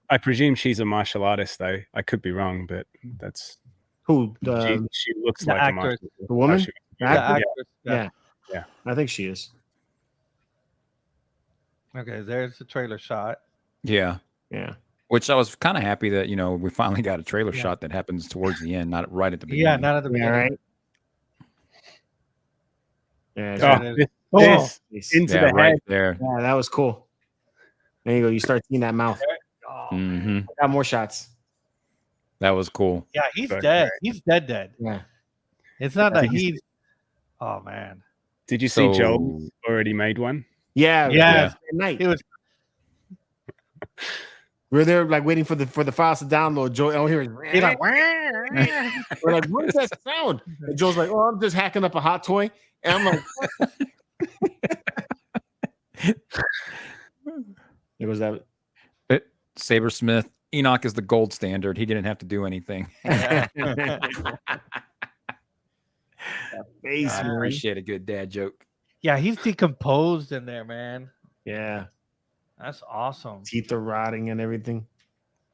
S4: I presume she's a martial artist, though. I could be wrong, but that's
S2: Who?
S4: she looks
S5: the
S4: like
S5: actress.
S4: a martial
S2: The woman?
S4: she-
S2: The
S5: The
S2: actor?
S5: actress,
S2: Yeah. I think she is.
S5: Okay, there's the trailer shot.
S3: Yeah.
S2: Yeah.
S3: Which I was kind of happy that, we finally got a trailer
S5: Yeah.
S3: shot that happens towards the end, not right at the beginning.
S5: Yeah, not at the
S2: Yeah,
S5: beginning.
S2: right. Yeah,
S5: There it
S4: Oh,
S5: is.
S4: this into
S3: Yeah,
S4: the
S3: right
S4: head.
S3: there.
S2: yeah, that was cool. There you go. You start seeing that mouth.
S5: Oh,
S3: Hmm.
S2: Got more shots.
S3: That was cool.
S5: yeah, he's
S4: So
S5: dead.
S4: great.
S5: He's dead.
S2: Yeah.
S5: It's not that
S4: Did you
S5: he's. Oh man.
S4: Did you see
S3: So-
S4: Joel already made one?
S2: Yeah.
S5: Yeah.
S2: At night.
S5: It was.
S2: We're there like waiting for the files to download. Joe, oh, here
S5: He's like,
S2: we're like, what is that sound? And Joe's like, oh, I'm just hacking up a hot toy. And I'm like, there goes that.
S3: Sabersmith. Enoch is the gold standard. He didn't have to do anything.
S5: yeah.
S2: Face,
S3: I
S2: man.
S3: appreciate a good dad joke.
S5: Yeah, he's decomposed in there, man.
S2: Yeah.
S5: That's awesome.
S2: Teeth are rotting and everything.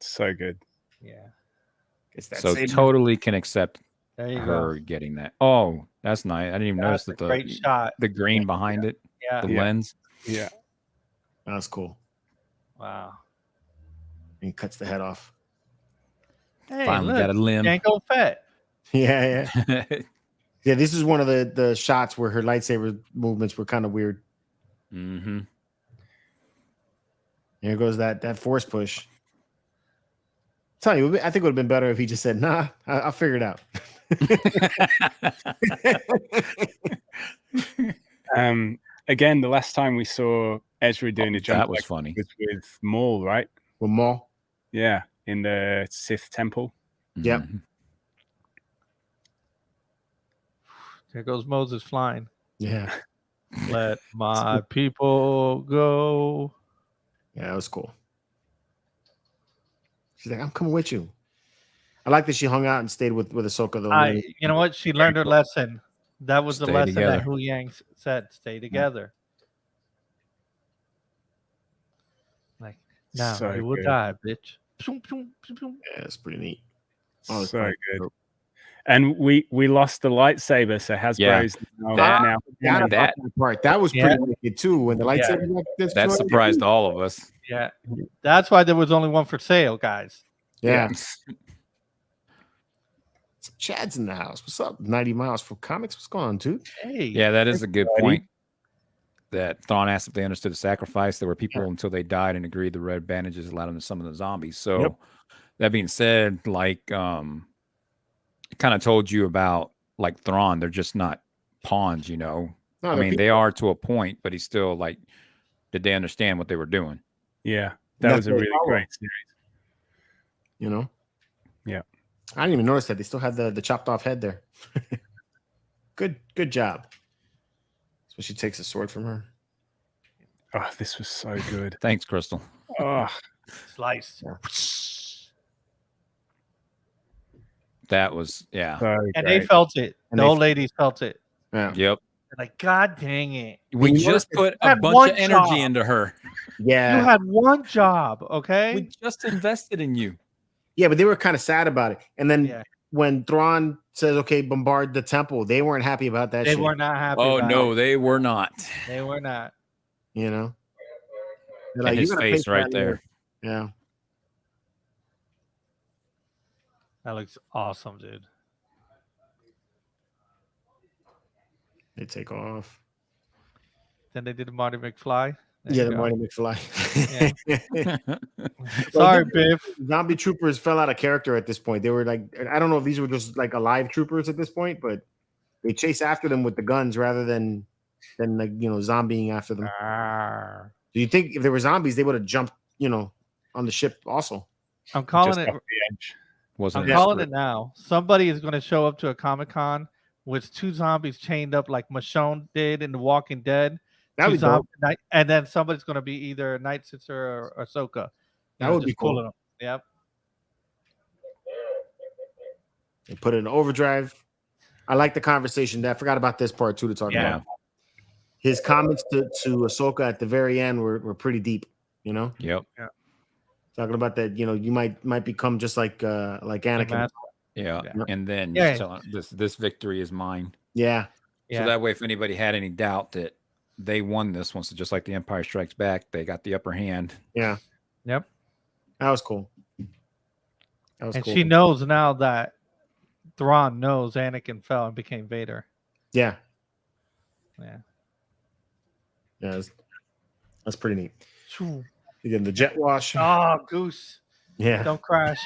S4: So good.
S5: Yeah.
S2: It's that
S3: So
S2: same.
S3: totally can accept
S5: There you
S3: her
S5: go.
S3: getting that. Oh, that's nice. I didn't even notice
S5: That's
S3: that
S5: a great shot.
S3: the green behind it,
S5: Yeah.
S3: the
S4: Yeah.
S3: lens.
S4: Yeah.
S2: That's cool.
S5: Wow.
S2: And he cuts the head off.
S5: Hey,
S3: Finally
S5: look,
S3: got a limb.
S5: Jango Fett.
S2: Yeah, yeah. Yeah, this is one of the shots where her lightsaber movements were kind of weird.
S3: Hmm.
S2: Here goes that force push. Tell you, I think it would have been better if he just said, "Nah, I'll figure it out."
S4: Again, the last time we saw Ezra doing a jump,
S3: that was
S4: like,
S3: funny.
S4: was with Maul, right?
S2: With Maul.
S4: Yeah, in the Sith temple.
S2: Yep.
S3: Mhm.
S5: There goes Moses flying.
S2: Yeah,
S5: Let my people go.
S2: yeah, that was cool. She's like, "I'm coming with you." I like that she hung out and stayed with Ahsoka though.
S5: You know what? She learned her lesson. That was the
S3: Stay
S5: lesson
S3: together.
S5: that Hu Yang said. Stay together. Like, now
S4: So
S5: you will
S4: good.
S5: die, bitch. Pshum, pshum, pshum, pshum.
S2: Yeah, it's pretty neat. Oh, it's
S4: So
S2: fun.
S4: good. And we lost the lightsaber, so Hasbro's now,
S3: That-
S4: now
S2: Forgot about
S3: that-
S2: that part. That was
S5: Yeah.
S2: pretty wicked too. When the lightsaber got
S3: That
S2: destroyed.
S3: surprised all of us.
S5: Yeah. That's why there was only one for sale, guys.
S2: Yeah. Chad's in the house. What's up? 90 miles from comics. What's going on, dude?
S5: Hey.
S3: Yeah, that is a good
S4: Buddy.
S3: point. That Thrawn asked if they understood the sacrifice. There were people until they died and agreed the red bandages allowed them to summon the zombies. So
S2: Yep.
S3: that being said, like it kind of told you about like Thrawn, they're just not pawns,
S2: No,
S3: I
S2: they're
S3: mean, they are to a point, but he's still like, did they understand what they were doing?
S4: yeah,
S2: That's
S4: that was a
S2: what they
S4: really
S2: follow.
S4: great series.
S2: you know.
S4: Yeah.
S2: I didn't even notice that they still had the chopped off head there. Good job. So she takes a sword from her.
S4: Oh, this was so good.
S3: Thanks, Crystal.
S4: Oh,
S5: Sliced.
S3: That was, yeah.
S4: so
S5: And
S4: great.
S5: they felt it.
S2: And
S5: The
S2: they
S5: old ladies felt it.
S2: Yeah.
S3: Yep.
S5: They're like, God dang it.
S3: We
S2: you
S3: just
S2: notice
S3: put a
S5: had
S3: bunch
S5: one
S3: of energy
S5: job.
S3: into her.
S2: Yeah.
S5: You had one job, okay?
S3: We just invested in you.
S2: Yeah, but they were kind of sad about it. And then
S5: Yeah.
S2: when Thrawn says, "Okay, bombard the temple," they weren't happy about that
S5: They
S2: shit.
S5: were not happy.
S3: Oh,
S5: about
S3: no,
S5: it.
S3: they were not.
S5: They were not.
S2: You know. They're
S3: And
S2: "You
S3: his
S2: gotta pay
S3: face
S2: for
S3: right
S2: that
S3: there.
S2: later." Yeah.
S5: That looks awesome, dude.
S2: They take off.
S5: Then they did the Marty McFly. There
S2: Yeah,
S5: you
S2: the
S5: go.
S2: Marty McFly.
S5: Sorry, Biff.
S2: Zombie troopers fell out of character at this point. They were like, I don't know if these were just like alive troopers at this point, but they chase after them with the guns rather than like zombieing after them.
S5: Arr.
S2: Do you think if there were zombies, they would have jumped, on the ship also?
S5: I'm calling
S4: Just
S5: it.
S4: off the edge.
S3: Wasn't
S5: I'm
S3: it?
S5: calling it now. Somebody is going to show up to a Comic-Con with two zombies chained up like Michonne did in The Walking Dead.
S2: That'd
S5: Two
S2: be dope.
S5: and then somebody's going to be either Night Sister or Ahsoka.
S2: That would be
S5: just
S2: cool.
S5: pulling them. Yep.
S2: They put it in overdrive. I like the conversation. I forgot about this part too to talk
S5: Yeah.
S2: about. His comments to Ahsoka at the very end were pretty deep.
S3: Yep.
S2: Talking about that. You might become just like Anakin.
S5: Master.
S3: Yeah.
S5: Yeah.
S3: And then
S5: Yeah.
S3: just telling this victory is mine.
S2: Yeah.
S3: So that way, if anybody had any doubt that they won this one, so just like the Empire Strikes Back, they got the upper hand.
S2: Yeah.
S5: Yep.
S2: That was cool. That was
S5: And
S2: cool.
S5: she knows now that Thrawn knows Anakin fell and became Vader.
S2: Yeah.
S5: Yeah.
S2: Yeah. That's pretty neat. Again, the jet wash.
S5: Oh, Goose.
S2: Yeah.
S5: Don't crash.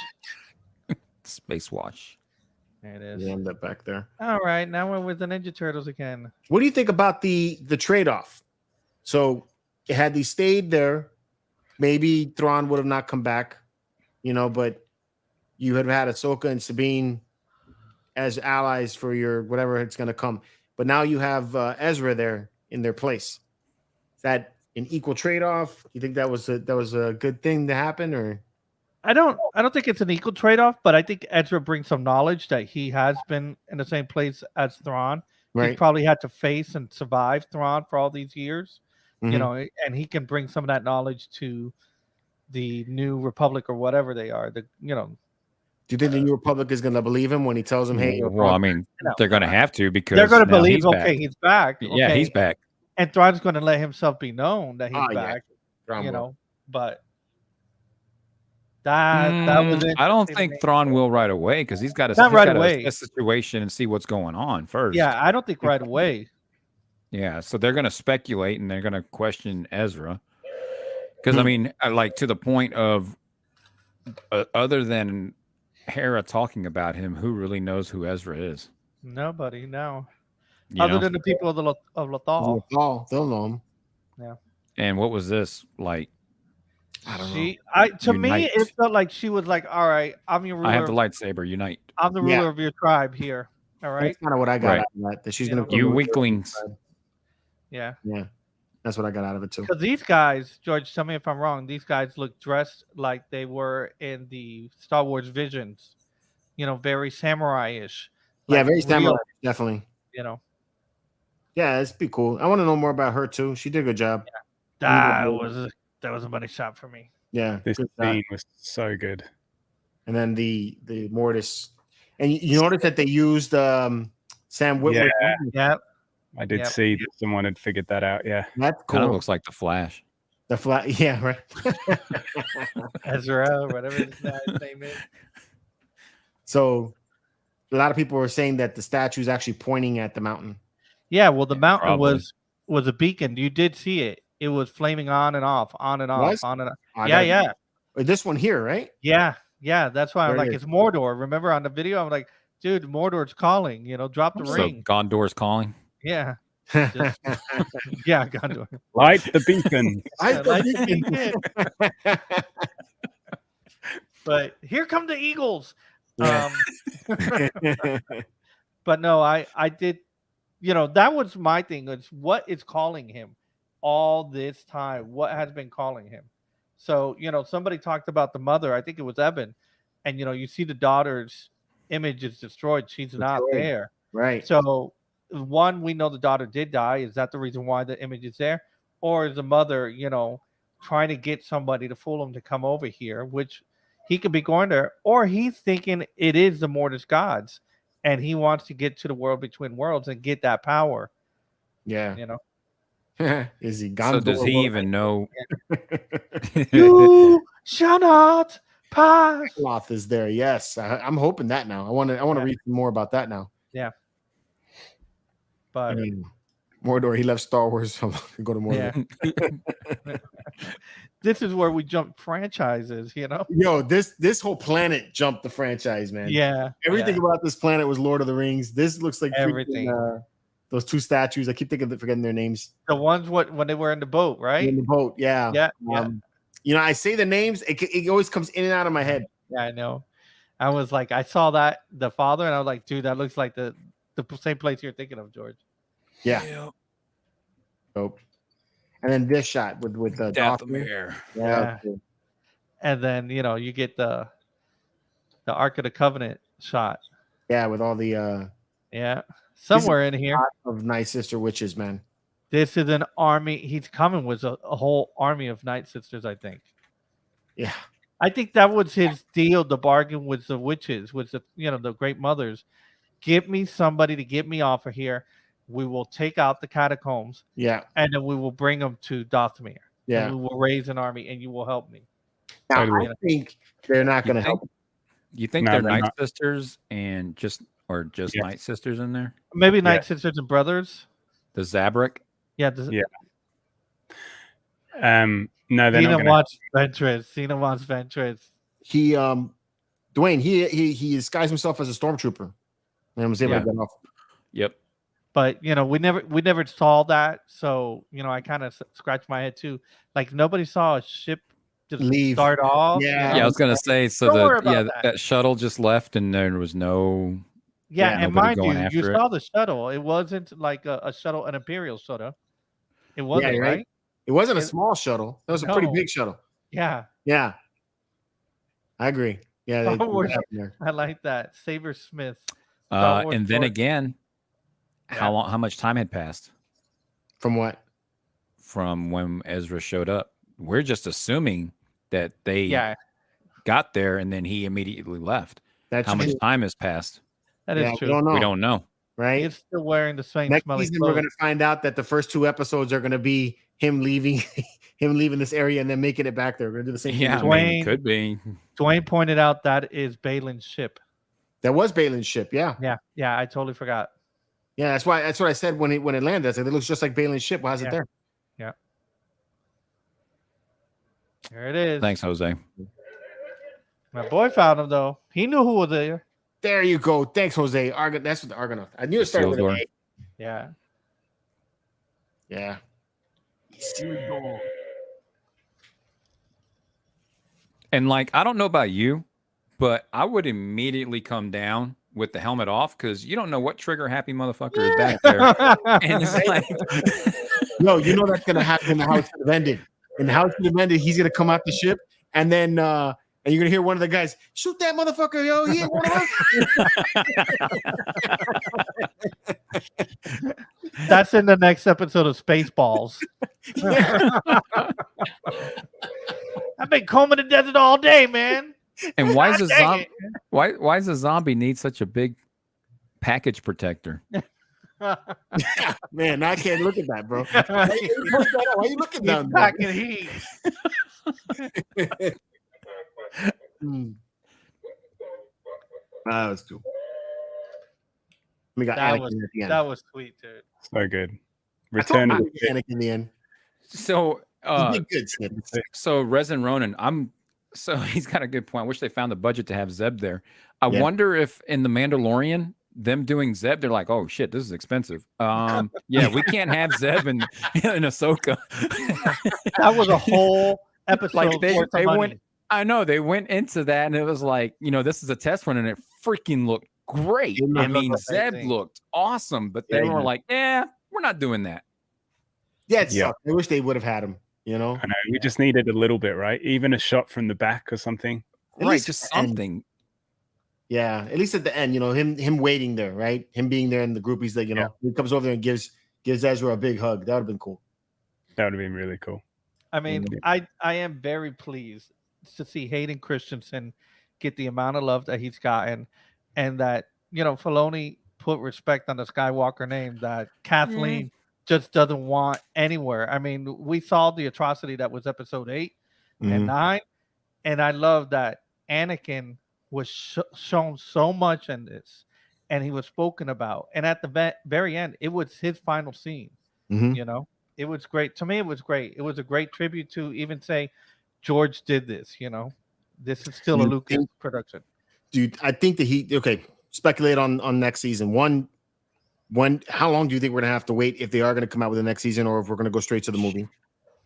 S3: Space Watch.
S5: There it is.
S2: Yeah, that back there.
S5: All right. Now we're with the Ninja Turtles again.
S2: What do you think about the trade-off? So had they stayed there, maybe Thrawn would have not come back, but you had Ahsoka and Sabine as allies for your whatever it's going to come. But now you have Ezra there in their place. Is that an equal trade-off? You think that was a good thing to happen, or?
S5: I don't think it's an equal trade-off, but I think Ezra brings some knowledge that he has been in the same place as Thrawn.
S2: Right.
S5: He's probably had to face and survive Thrawn for all these years,
S2: Mhm.
S5: and he can bring some of that knowledge to the New Republic or whatever they are.
S2: Do you think the New Republic is going to believe him when he tells them, "Hey"?
S3: Well, I mean, they're going to have to because
S5: they're going to
S3: now
S5: believe,
S3: he's
S5: okay,
S3: back.
S5: he's back.
S3: Yeah,
S5: okay.
S3: he's back.
S5: And Thrawn's going to let himself be known that he's
S2: Oh, yeah.
S5: back.
S2: Thrawn will.
S5: But that was it.
S3: I don't think Thrawn will right away because he's got to assess the situation and see what's going on first.
S5: Yeah, I don't think right away.
S3: Yeah, so they're going to speculate and they're going to question Ezra because I mean, like to the point of other than Hera talking about him, who really knows who Ezra is?
S5: Nobody, no.
S3: You
S5: Other
S3: know?
S5: than the people of Lothal.
S2: Oh, they'll know him.
S5: Yeah.
S3: And what was this like?
S2: I don't know.
S5: To me, it felt like she was like, "All right, I'm your ruler.
S3: I have the lightsaber. Unite.
S5: I'm the ruler of your tribe here. All right."
S2: That's kind of what I got out of that. That she's going to
S3: You weaklings.
S5: Yeah.
S2: Yeah, that's what I got out of it too.
S5: Because these guys, George, tell me if I'm wrong. These guys look dressed like they were in the Star Wars Visions. Very samurai-ish.
S2: Yeah,
S5: like
S2: very
S5: real,
S2: samurai, definitely. Yeah, it's be cool. I want to know more about her too. She did a good job.
S5: Yeah. That was a money shot for me.
S2: Yeah,
S4: This scene was so good.
S2: And then the Mortis, and you notice that they used Sam Witwer.
S5: Yeah.
S4: I did see that someone had figured that out. Yeah,
S2: that's cool.
S3: Kind of looks like the Flash.
S2: The Flash, yeah, right.
S5: Ezra, whatever his name is.
S2: So, a lot of people were saying that the statue is actually pointing at the mountain.
S5: Yeah, well, the mountain
S3: probably.
S5: was a beacon. You did see it. It was flaming on and off, on and off, on and off. Yeah.
S2: This one here, right?
S5: Yeah. That's why I'm
S2: There
S5: like,
S2: it
S5: it's Mordor. Remember on the video, I'm like, dude, Mordor's calling. Drop the
S3: So
S5: ring.
S3: Gondor's calling.
S5: Yeah. Yeah, Gondor.
S4: light the beacon.
S5: But here come the Eagles.
S2: Yeah.
S5: But no, I did. That was my thing. It's what is calling him all this time. What has been calling him? So somebody talked about the mother. I think it was Eben, and you see the daughter's image is destroyed. She's not there.
S2: Right.
S5: So one, we know the daughter did die. Is that the reason why the image is there, or is the mother, trying to get somebody to fool him to come over here, which he could be going there, or he's thinking it is the Mortis gods, and he wants to get to the world between worlds and get that power.
S2: Yeah. Is he Gondor?
S3: So does he even know?
S5: You shall not pass.
S2: Sloth is there. Yes, I'm hoping that now. I want to read more about that now.
S5: Yeah. But
S2: Mordor, he left Star Wars. So go to Mordor.
S5: Yeah. This is where we jump franchises,
S2: Yo, this whole planet jumped the franchise, man.
S5: Yeah.
S2: Everything about this planet was Lord of the Rings. This looks like
S5: everything.
S2: Those two statues. I keep forgetting their names.
S5: The ones when they were in the boat, right?
S2: In the boat, yeah.
S5: Yeah.
S2: I say the names. It always comes in and out of my head.
S5: Yeah, I know. I was like, I saw the father, and I was like, dude, that looks like the same place you're thinking of, George.
S2: Yeah. Dope. And then this shot with the
S3: Dathomir.
S2: Yeah.
S5: And then you get the Ark of the Covenant shot.
S2: Yeah, with all the
S5: somewhere in here
S2: of Night Sister witches, man.
S5: This is an army. He's coming with a whole army of Night Sisters, I think.
S2: Yeah.
S5: I think that was his deal, the bargain with the witches, with the Great Mothers. Get me somebody to get me off of here. we will take out the catacombs,
S2: Yeah.
S5: and then we will bring them to Dothmir.
S2: Yeah.
S5: And we will raise an army, and you will help me.
S2: Now,
S4: Totally.
S2: I think they're not going to help.
S3: You think
S4: No,
S3: they're
S4: they're
S3: Night
S4: not.
S3: Sisters and just
S4: Yes.
S3: Night Sisters in there?
S5: Maybe
S4: Yeah.
S5: Night Sisters and Brothers.
S3: The Zabrak?
S5: Yeah.
S4: Yeah. No, they're
S5: Cena
S4: not going to.
S5: wants Ventress. Cena wants Ventress.
S2: He, Dwayne, he disguised himself as a stormtrooper and was able
S3: Yeah.
S2: to get off.
S3: Yep.
S5: But we never saw that. So I kind of scratched my head too. Like nobody saw a ship just
S2: Leave.
S5: start off.
S2: Yeah.
S3: Yeah, I was gonna say. So
S5: Don't worry about that.
S3: that shuttle just left, and there was no.
S5: Yeah,
S2: Yeah,
S5: and
S3: nobody
S5: mind
S3: going
S5: you
S3: after it.
S5: saw the shuttle. It wasn't like a shuttle, an Imperial shuttle. It wasn't,
S2: you're
S5: right?
S2: It wasn't a
S5: It-
S2: small shuttle. That was a pretty
S5: No.
S2: big shuttle.
S5: Yeah,
S2: Yeah. I agree. Yeah. They,
S5: Star Wars.
S2: what happened there.
S5: I like that. Saber Smith. Star Wars
S3: And then
S5: Force.
S3: again, how much time had passed
S2: From what?
S3: from when Ezra showed up? We're just assuming that they
S5: Yeah,
S3: got there and then he immediately left.
S2: That's
S3: How much
S2: true.
S3: time has passed?
S5: that is
S2: Yeah, we
S5: true.
S2: don't know.
S3: We don't know.
S2: Right?
S5: He's still wearing the same
S2: Next
S5: smelly
S2: season, we're
S5: clothes.
S2: going to find out that the first 2 episodes are going to be him leaving, this area and then making it back there. We're going to do the same
S3: Yeah,
S2: thing.
S3: I mean,
S5: Dwayne-
S3: it could be.
S5: Dwayne pointed out that is Balin's ship.
S2: That was Balin's ship. Yeah.
S5: Yeah, I totally forgot.
S2: Yeah. That's what I said when it landed. I said, it looks just like Balin's ship. Why is it
S5: Yeah.
S2: there?
S5: There it is.
S3: Thanks, Jose.
S5: My boy found him though. He knew who was there.
S2: There you go. Thanks, Jose. That's what the Argonaut. I knew it started with an
S3: Isildur.
S2: A.
S5: Yeah.
S2: Yeah.
S3: And like, I don't know about you, but I would immediately come down with the helmet off because you don't know what trigger happy motherfucker is back there. And it's like,
S2: No, you know that's gonna happen in the house that have ended. In the house that have ended, he's gonna come out the ship, and then and you're gonna hear one of the guys shoot that motherfucker, yo. He ain't one of us.
S5: That's in the next episode of Spaceballs.
S2: Yeah.
S5: I've been combing the desert all day, man.
S3: and why is a
S5: God dang
S3: zombie?
S5: it.
S3: Why does a zombie need such a big package protector?
S2: Man, I can't look at that, bro. Why are you looking down
S5: He's
S2: there?
S5: packing heat.
S2: That was cool. We got
S5: That
S2: Anakin
S5: was
S2: at the end.
S5: that was sweet, dude.
S4: So good.
S2: I told
S4: Return of
S2: you
S4: the
S2: it was Anakin in the end.
S3: So,
S2: He did good, Snip.
S3: so Resin Ronan, so he's got a good point. I wish they found the budget to have Zeb there. I
S2: Yeah.
S3: wonder if in the Mandalorian, them doing Zeb, they're like, oh shit, this is expensive. Yeah, we can't have Zeb in Ahsoka.
S5: That was a whole episode.
S3: Like they
S5: worth of money.
S3: went. I know they went into that and it was like, this is a test run and it freaking looked great.
S2: It
S3: I
S2: looked
S3: mean, Zeb
S5: amazing.
S3: looked awesome, but they
S2: Yeah, he
S3: were
S2: did.
S3: like, we're not doing that.
S2: Yeah, it
S4: Yeah.
S2: sucked. I wish they would have had him, you know?
S4: I know we just needed a little bit, right? Even a shot from the back or something.
S2: At
S3: Right,
S2: least
S3: just
S2: at the end.
S3: something.
S2: Yeah, at least at the end, him waiting there, right? Him being there in the group, he's like,
S4: Yeah.
S2: he comes over there and gives Ezra a big hug. That would have been cool.
S4: That would have been really cool.
S5: I mean,
S2: Yeah.
S5: I am very pleased to see Hayden Christensen get the amount of love that he's gotten, and that Filoni put respect on the Skywalker name that Kathleen just doesn't want anywhere. I mean, we saw the atrocity that was Episode 8 and 9, and I love that Anakin was shown so much in this, and he was spoken about, and at the very end, it was his final scene.
S2: Mhm.
S5: It was great. To me, it was great. It was a great tribute to even say George did this. This is still a
S2: You
S5: Lucas
S2: think-
S5: production.
S2: Dude, I think that speculate on next season. How long do you think we're gonna have to wait if they are gonna come out with the next season, or if we're gonna go straight to the movie?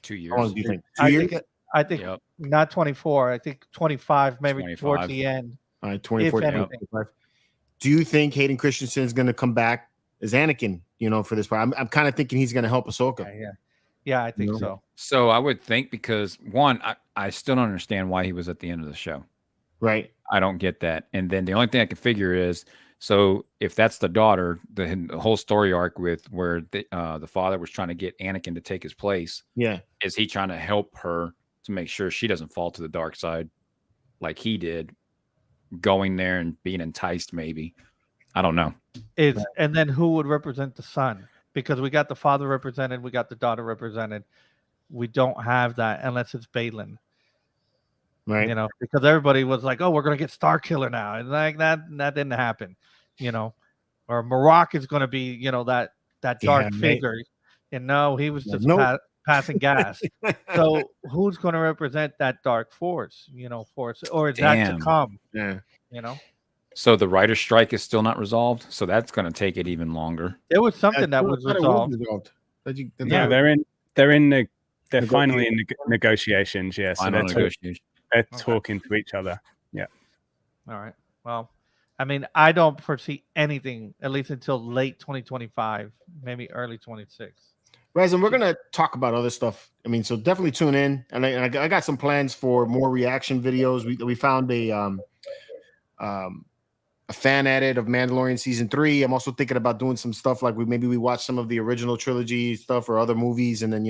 S3: 2 years.
S2: How long do you think? 2
S5: I
S2: years?
S5: think I think
S3: Yep.
S5: not 24. I think 25, maybe
S3: 25.
S5: towards the end.
S2: All right, 24.
S5: anything.
S2: 25. Do you think Hayden Christensen is gonna come back as Anakin? For this part, I'm kind of thinking he's gonna help Ahsoka.
S5: Yeah, I think
S2: No.
S5: so.
S3: So I would think because one, I still don't understand why he was at the end of the show.
S2: Right.
S3: I don't get that. And then the only thing I can figure is, so if that's the daughter, the whole story arc with where the father was trying to get Anakin to take his place,
S2: Yeah.
S3: is he trying to help her to make sure she doesn't fall to the dark side like he did, going there and being enticed maybe. I don't know.
S5: And then who would represent the son? Because we got the father represented, we got the daughter represented. We don't have that unless it's Balin.
S2: Right.
S5: You know, because everybody was like, "Oh, we're gonna get Star Killer now," and like that didn't happen. You know, or Marok is gonna be, you know, that dark figure, and no, he was just passing gas. So who's gonna represent that dark force? You know, force, or is that to come?
S2: Yeah.
S5: You know.
S3: So the writer's strike is still not resolved. So that's going to take it even longer.
S5: There was something that was resolved.
S4: They're finally in negotiations. Yeah, so they're talking to each other. Yeah.
S5: All right. Well, I mean, I don't foresee anything at least until late 2025, maybe early 26.
S2: Guys, and we're gonna talk about other stuff. I mean, so definitely tune in. And I got some plans for more reaction videos. We found a fan edit of Mandalorian season 3. I'm also thinking about doing some stuff like we watch some of the original trilogy stuff or other movies, and then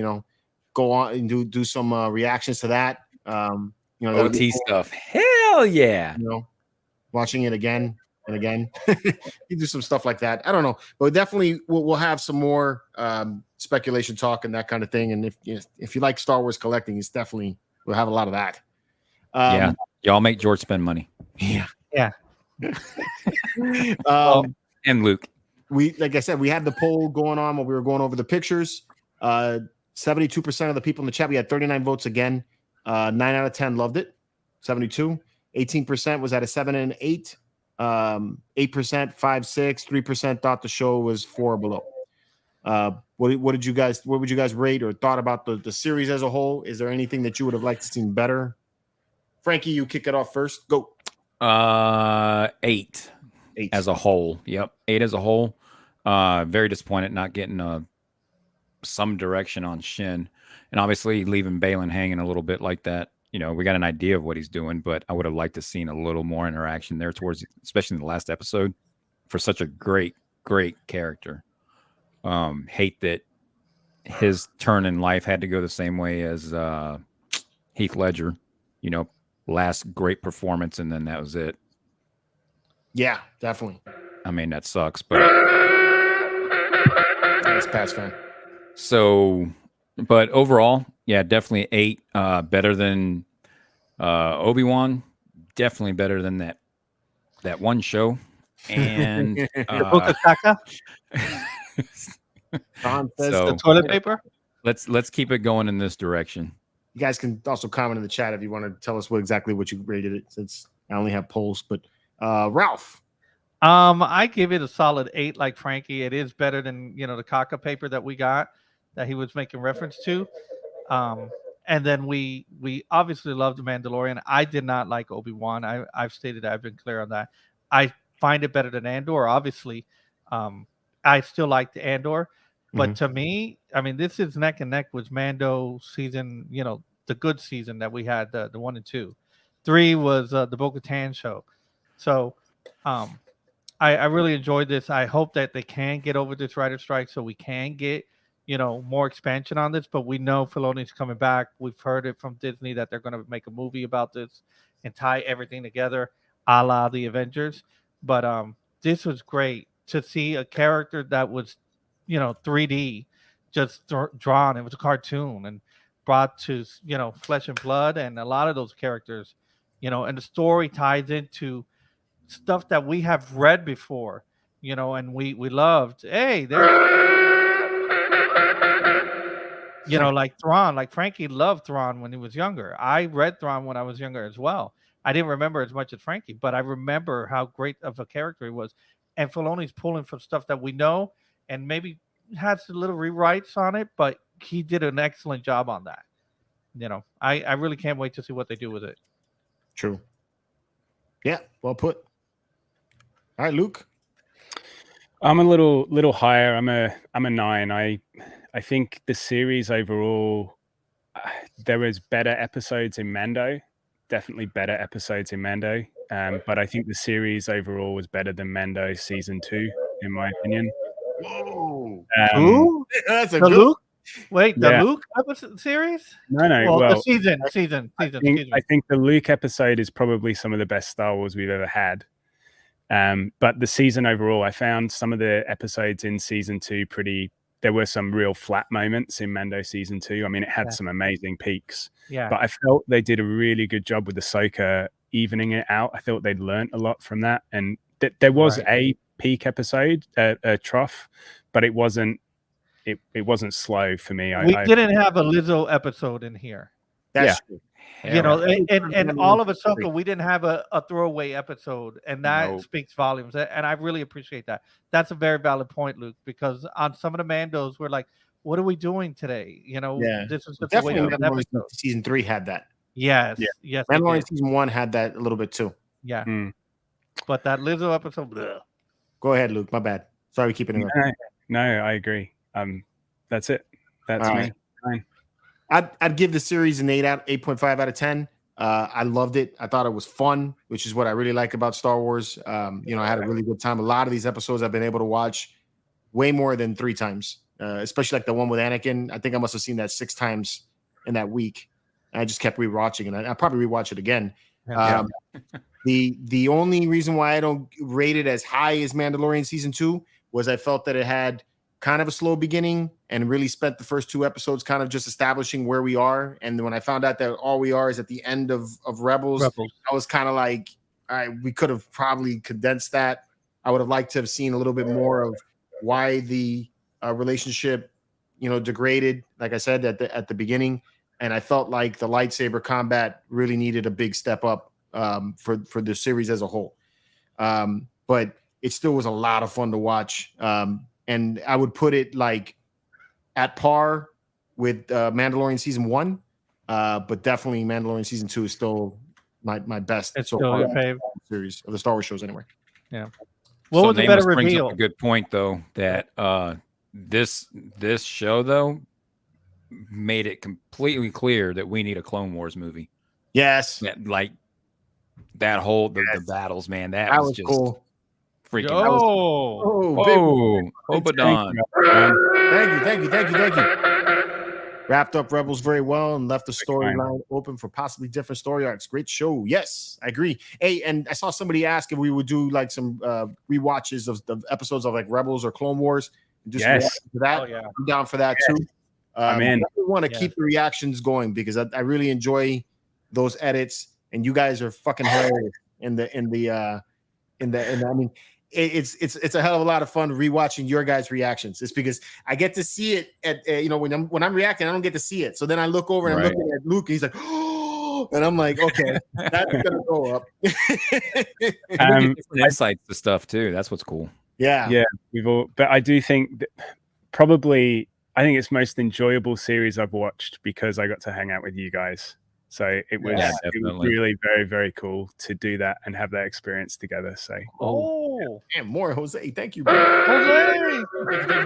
S2: go on and do some reactions to that.
S3: OT stuff. Hell yeah!
S2: Watching it again and again. You do some stuff like that. I don't know, but definitely we'll have some more speculation talk and that kind of thing. And if you like Star Wars collecting, it's definitely we'll have a lot of that.
S3: Yeah, y'all make George spend money.
S2: Yeah.
S3: And Luke.
S2: Like I said, we had the poll going on while we were going over the pictures. 72% of the people in the chat, we had 39 votes again. 9 out of 10 loved it. 72. 18% was at a 7 and 8. 8%, 5, 6. 3% thought the show was 4 or below. What would you guys rate or thought about the series as a whole? Is there anything that you would have liked to see better? Frankie, you kick it off first. Go.
S3: 8 as a whole. Yep, 8 as a whole. Very disappointed not getting some direction on Shin, and obviously leaving Balin hanging a little bit like that. We got an idea of what he's doing, but I would have liked to seen a little more interaction there especially in the last episode, for such a great character. Hate that his turn in life had to go the same way as Heath Ledger. Last great performance, and then that was it.
S2: Yeah, definitely.
S3: I mean, that sucks, but
S2: it's past fan.
S3: So, but overall, yeah, definitely 8. Better than Obi-Wan. Definitely better than that one show. And
S5: the Book of Saka. The toilet paper.
S3: Let's keep it going in this direction.
S2: You guys can also comment in the chat if you want to tell us exactly what you rated it, since I only have polls. But Ralph,
S5: I give it a solid 8, like Frankie. It is better than the Kaka paper that we got that he was making reference to. And then we obviously loved The Mandalorian. I did not like Obi-Wan. I've stated I've been clear on that. I find it better than Andor. Obviously, I still like the Andor. But to me, I mean, this is neck and neck with Mando season, the good season that we had, the 1 and 2. 3 was the Bo-Katan show. So I really enjoyed this. I hope that they can get over this writer strike so we can get, more expansion on this. But we know Filoni's coming back. We've heard it from Disney that they're going to make a movie about this and tie everything together, a la the Avengers. But this was great to see a character that was 3D, just drawn. It was a cartoon and brought to flesh and blood, and a lot of those characters, and the story ties into stuff that we have read before, and we loved. Hey, like Thrawn, like Frankie loved Thrawn when he was younger. I read Thrawn when I was younger as well. I didn't remember as much as Frankie, but I remember how great of a character he was. And Filoni's pulling from stuff that we know, and maybe has a little rewrites on it, but he did an excellent job on that. I really can't wait to see what they do with it.
S2: True. Yeah, well put. All right, Luke.
S4: I'm a little higher. I'm a 9. I think the series overall, there was better episodes in Mando. Definitely better episodes in Mando. But I think the series overall was better than Mando season 2, in my opinion.
S2: Whoa!
S5: Who?
S2: That's a
S5: the
S2: good...
S5: Luke? Wait, the Luke episode series?
S4: No.
S5: Well, the season.
S4: I think the Luke episode is probably some of the best Star Wars we've ever had. But the season overall, I found some of the episodes in season 2 there were some real flat moments in Mando season 2. I mean, it had some amazing peaks.
S5: Yeah.
S4: But I felt they did a really good job with Ahsoka evening it out. I thought they'd learned a lot from that. And there was a peak episode, a trough, but it wasn't slow for me.
S5: We didn't have a Lizzo episode in here.
S2: That's true.
S5: You know, and all of Ahsoka, we didn't have a throwaway episode, and that speaks volumes. And I really appreciate that. That's a very valid point, Luke, because on some of the Mandos, we're like, what are we doing today? You know, this is just
S2: definitely
S5: the way episode.
S2: Season 3 had that.
S5: Yes.
S2: Mandalorian season 1 had that a little bit too.
S5: Yeah. But that Lizzo episode, bleh.
S2: Go ahead, Luke. My bad. Sorry, keeping it.
S4: No, I agree. That's it. That's me. Fine.
S2: I'd give the series an 8.5 out of 10. I loved it. I thought it was fun, which is what I really like about Star Wars. You know, I had a really good time. A lot of these episodes I've been able to watch way more than 3 times, especially like the one with Anakin. I think I must have seen that 6 times in that week. I just kept rewatching, and I'll probably rewatch it again. The only reason why I don't rate it as high as Mandalorian season 2 was I felt that it had kind of a slow beginning and really spent the first 2 episodes kind of just establishing where we are. And when I found out that all we are is at the end of Rebels, I was kind of like, all right, we could have probably condensed that. I would have liked to have seen a little bit more of why the relationship, you know, degraded, like I said, at the beginning. And I felt like the lightsaber combat really needed a big step up for the series as a whole. But it still was a lot of fun to watch. And I would put it like at par with Mandalorian season 1, but definitely Mandalorian season 2 is still my best.
S5: It's still your favorite
S2: series of the Star Wars shows, anyway.
S5: Yeah. What was the better
S3: brings
S5: reveal?
S3: up a good point though, that this show though made it completely clear that we need a Clone Wars movie.
S2: Yes,
S3: like that whole the battles, man. That was just
S2: cool.
S3: Freaking
S2: Obadon. Thank you. Wrapped up Rebels very well and left the storyline open for possibly different story arcs. Great show. Yes, I agree. Hey, and I saw somebody ask if we would do like some rewatches of the episodes of like Rebels or Clone Wars. Just to that. I'm down for that too.
S4: I'm in.
S2: I want to keep the reactions going because I really enjoy those edits, and you guys are fucking hilarious in the I mean, it's a hell of a lot of fun rewatching your guys' reactions. It's because I get to see it at you know, when I'm reacting, I don't get to see it. So then I look over and I'm looking at Luke, and he's like, oh, and I'm like, okay, that's gonna go up.
S3: Insights to stuff too. That's what's cool.
S2: Yeah.
S4: But I do think that probably I think it's most enjoyable series I've watched because I got to hang out with you guys. So it was really very, very cool to do that and have that experience together. So
S2: and more Jose. Thank you, bro.
S5: Jose.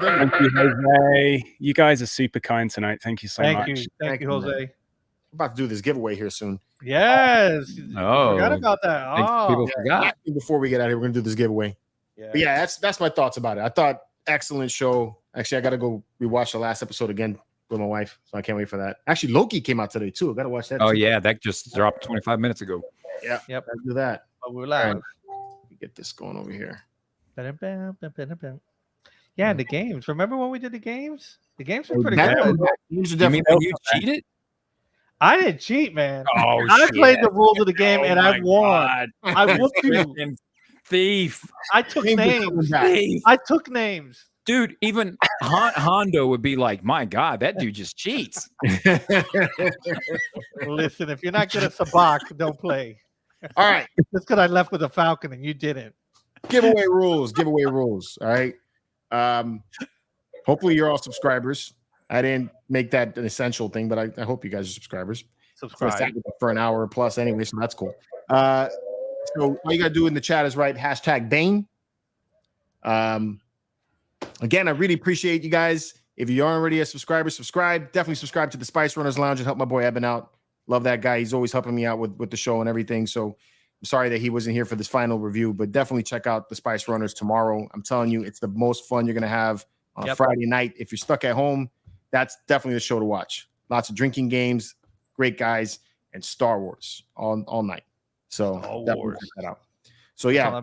S4: Thank you, Jose. You guys are super kind tonight. Thank you so much.
S5: Thank you, Jose.
S2: We're about to do this giveaway here soon.
S5: Yes. Forgot about that.
S3: People forgot.
S2: Before we get out of here, we're gonna do this giveaway. Yeah, that's my thoughts about it. I thought excellent show. Actually, I gotta go rewatch the last episode again with my wife, so I can't wait for that. Actually, Loki came out today too. I gotta watch that.
S3: Oh yeah, that just dropped 25 minutes ago.
S2: Yeah,
S5: yep.
S2: Let's do that.
S5: But we're live.
S2: Get this going over here.
S5: Yeah, the games. Remember when we did the games? The games were pretty good.
S2: Games are
S3: definitely. You cheated?
S5: I didn't cheat, man.
S3: Oh,
S5: I played the rules of the game and I won.
S3: God.
S5: I whooped you.
S3: Thief.
S5: I took names. I took names.
S3: Dude, even Hondo would be like, my God, that dude just cheats.
S2: Listen,
S5: if you're not good at Sabak, don't play.
S2: All right.
S5: Just because I left with a Falcon and you didn't.
S2: Giveaway rules. All right. Hopefully you're all subscribers. I didn't make that an essential thing, but I hope you guys are subscribers.
S5: Subscribe
S2: for an hour plus anyway, so that's cool. So all you gotta do in the chat is write #Bane. Again, I really appreciate you guys. If you aren't already a subscriber, subscribe. Definitely subscribe to the Spice Runners Lounge and help my boy Eben out. Love that guy. He's always helping me out with the show and everything. So I'm sorry that he wasn't here for this final review, but definitely check out the Spice Runners tomorrow. I'm telling you, it's the most fun you're going to have on a Friday night. If you're stuck at home, that's definitely the show to watch. Lots of drinking games, great guys, and Star Wars all night. So definitely check that out. So yeah,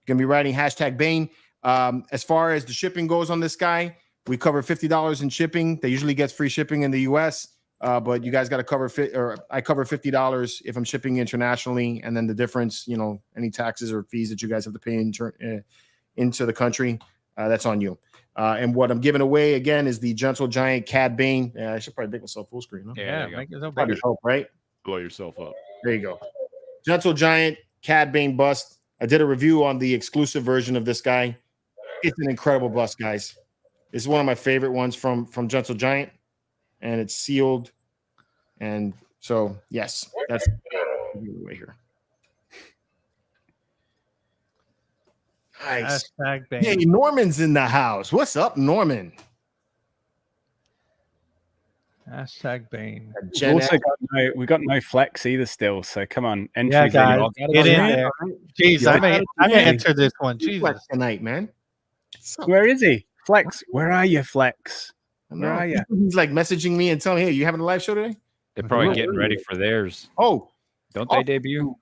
S2: You're going to be writing hashtag Bane. As far as the shipping goes on this guy, we cover $50 in shipping. They usually gets free shipping in the US, but you guys got to cover I cover $50 if I'm shipping internationally, and then the difference, you know, any taxes or fees that you guys have to pay into the country, that's on you. And what I'm giving away again is the Gentle Giant Cad Bane. Yeah, I should probably make myself full screen. Huh?
S5: Yeah, make yourself
S2: Probably
S5: bigger.
S2: help, right?
S1: Blow yourself up.
S2: There you go. Gentle Giant Cad Bane bust. I did a review on the exclusive version of this guy. It's an incredible bust, guys. It's one of my favorite ones from Gentle Giant, and it's sealed. And so, yes, that's the way here. Nice.
S5: Hashtag Bane.
S2: Hey, Norman's in the house. What's up, Norman?
S5: Hashtag Bane.
S4: We got no flex either still. So come on,
S5: Yeah,
S4: entries
S5: guys,
S4: in.
S5: get in there. Jeez, I may enter this one. Jesus.
S2: Flex tonight, man.
S4: Where is he? Flex, where are you, Flex? Where are you?
S2: He's like messaging me and telling me, hey, you having a live show today?
S3: They're probably getting ready for theirs.
S2: Oh,
S3: Don't they debut?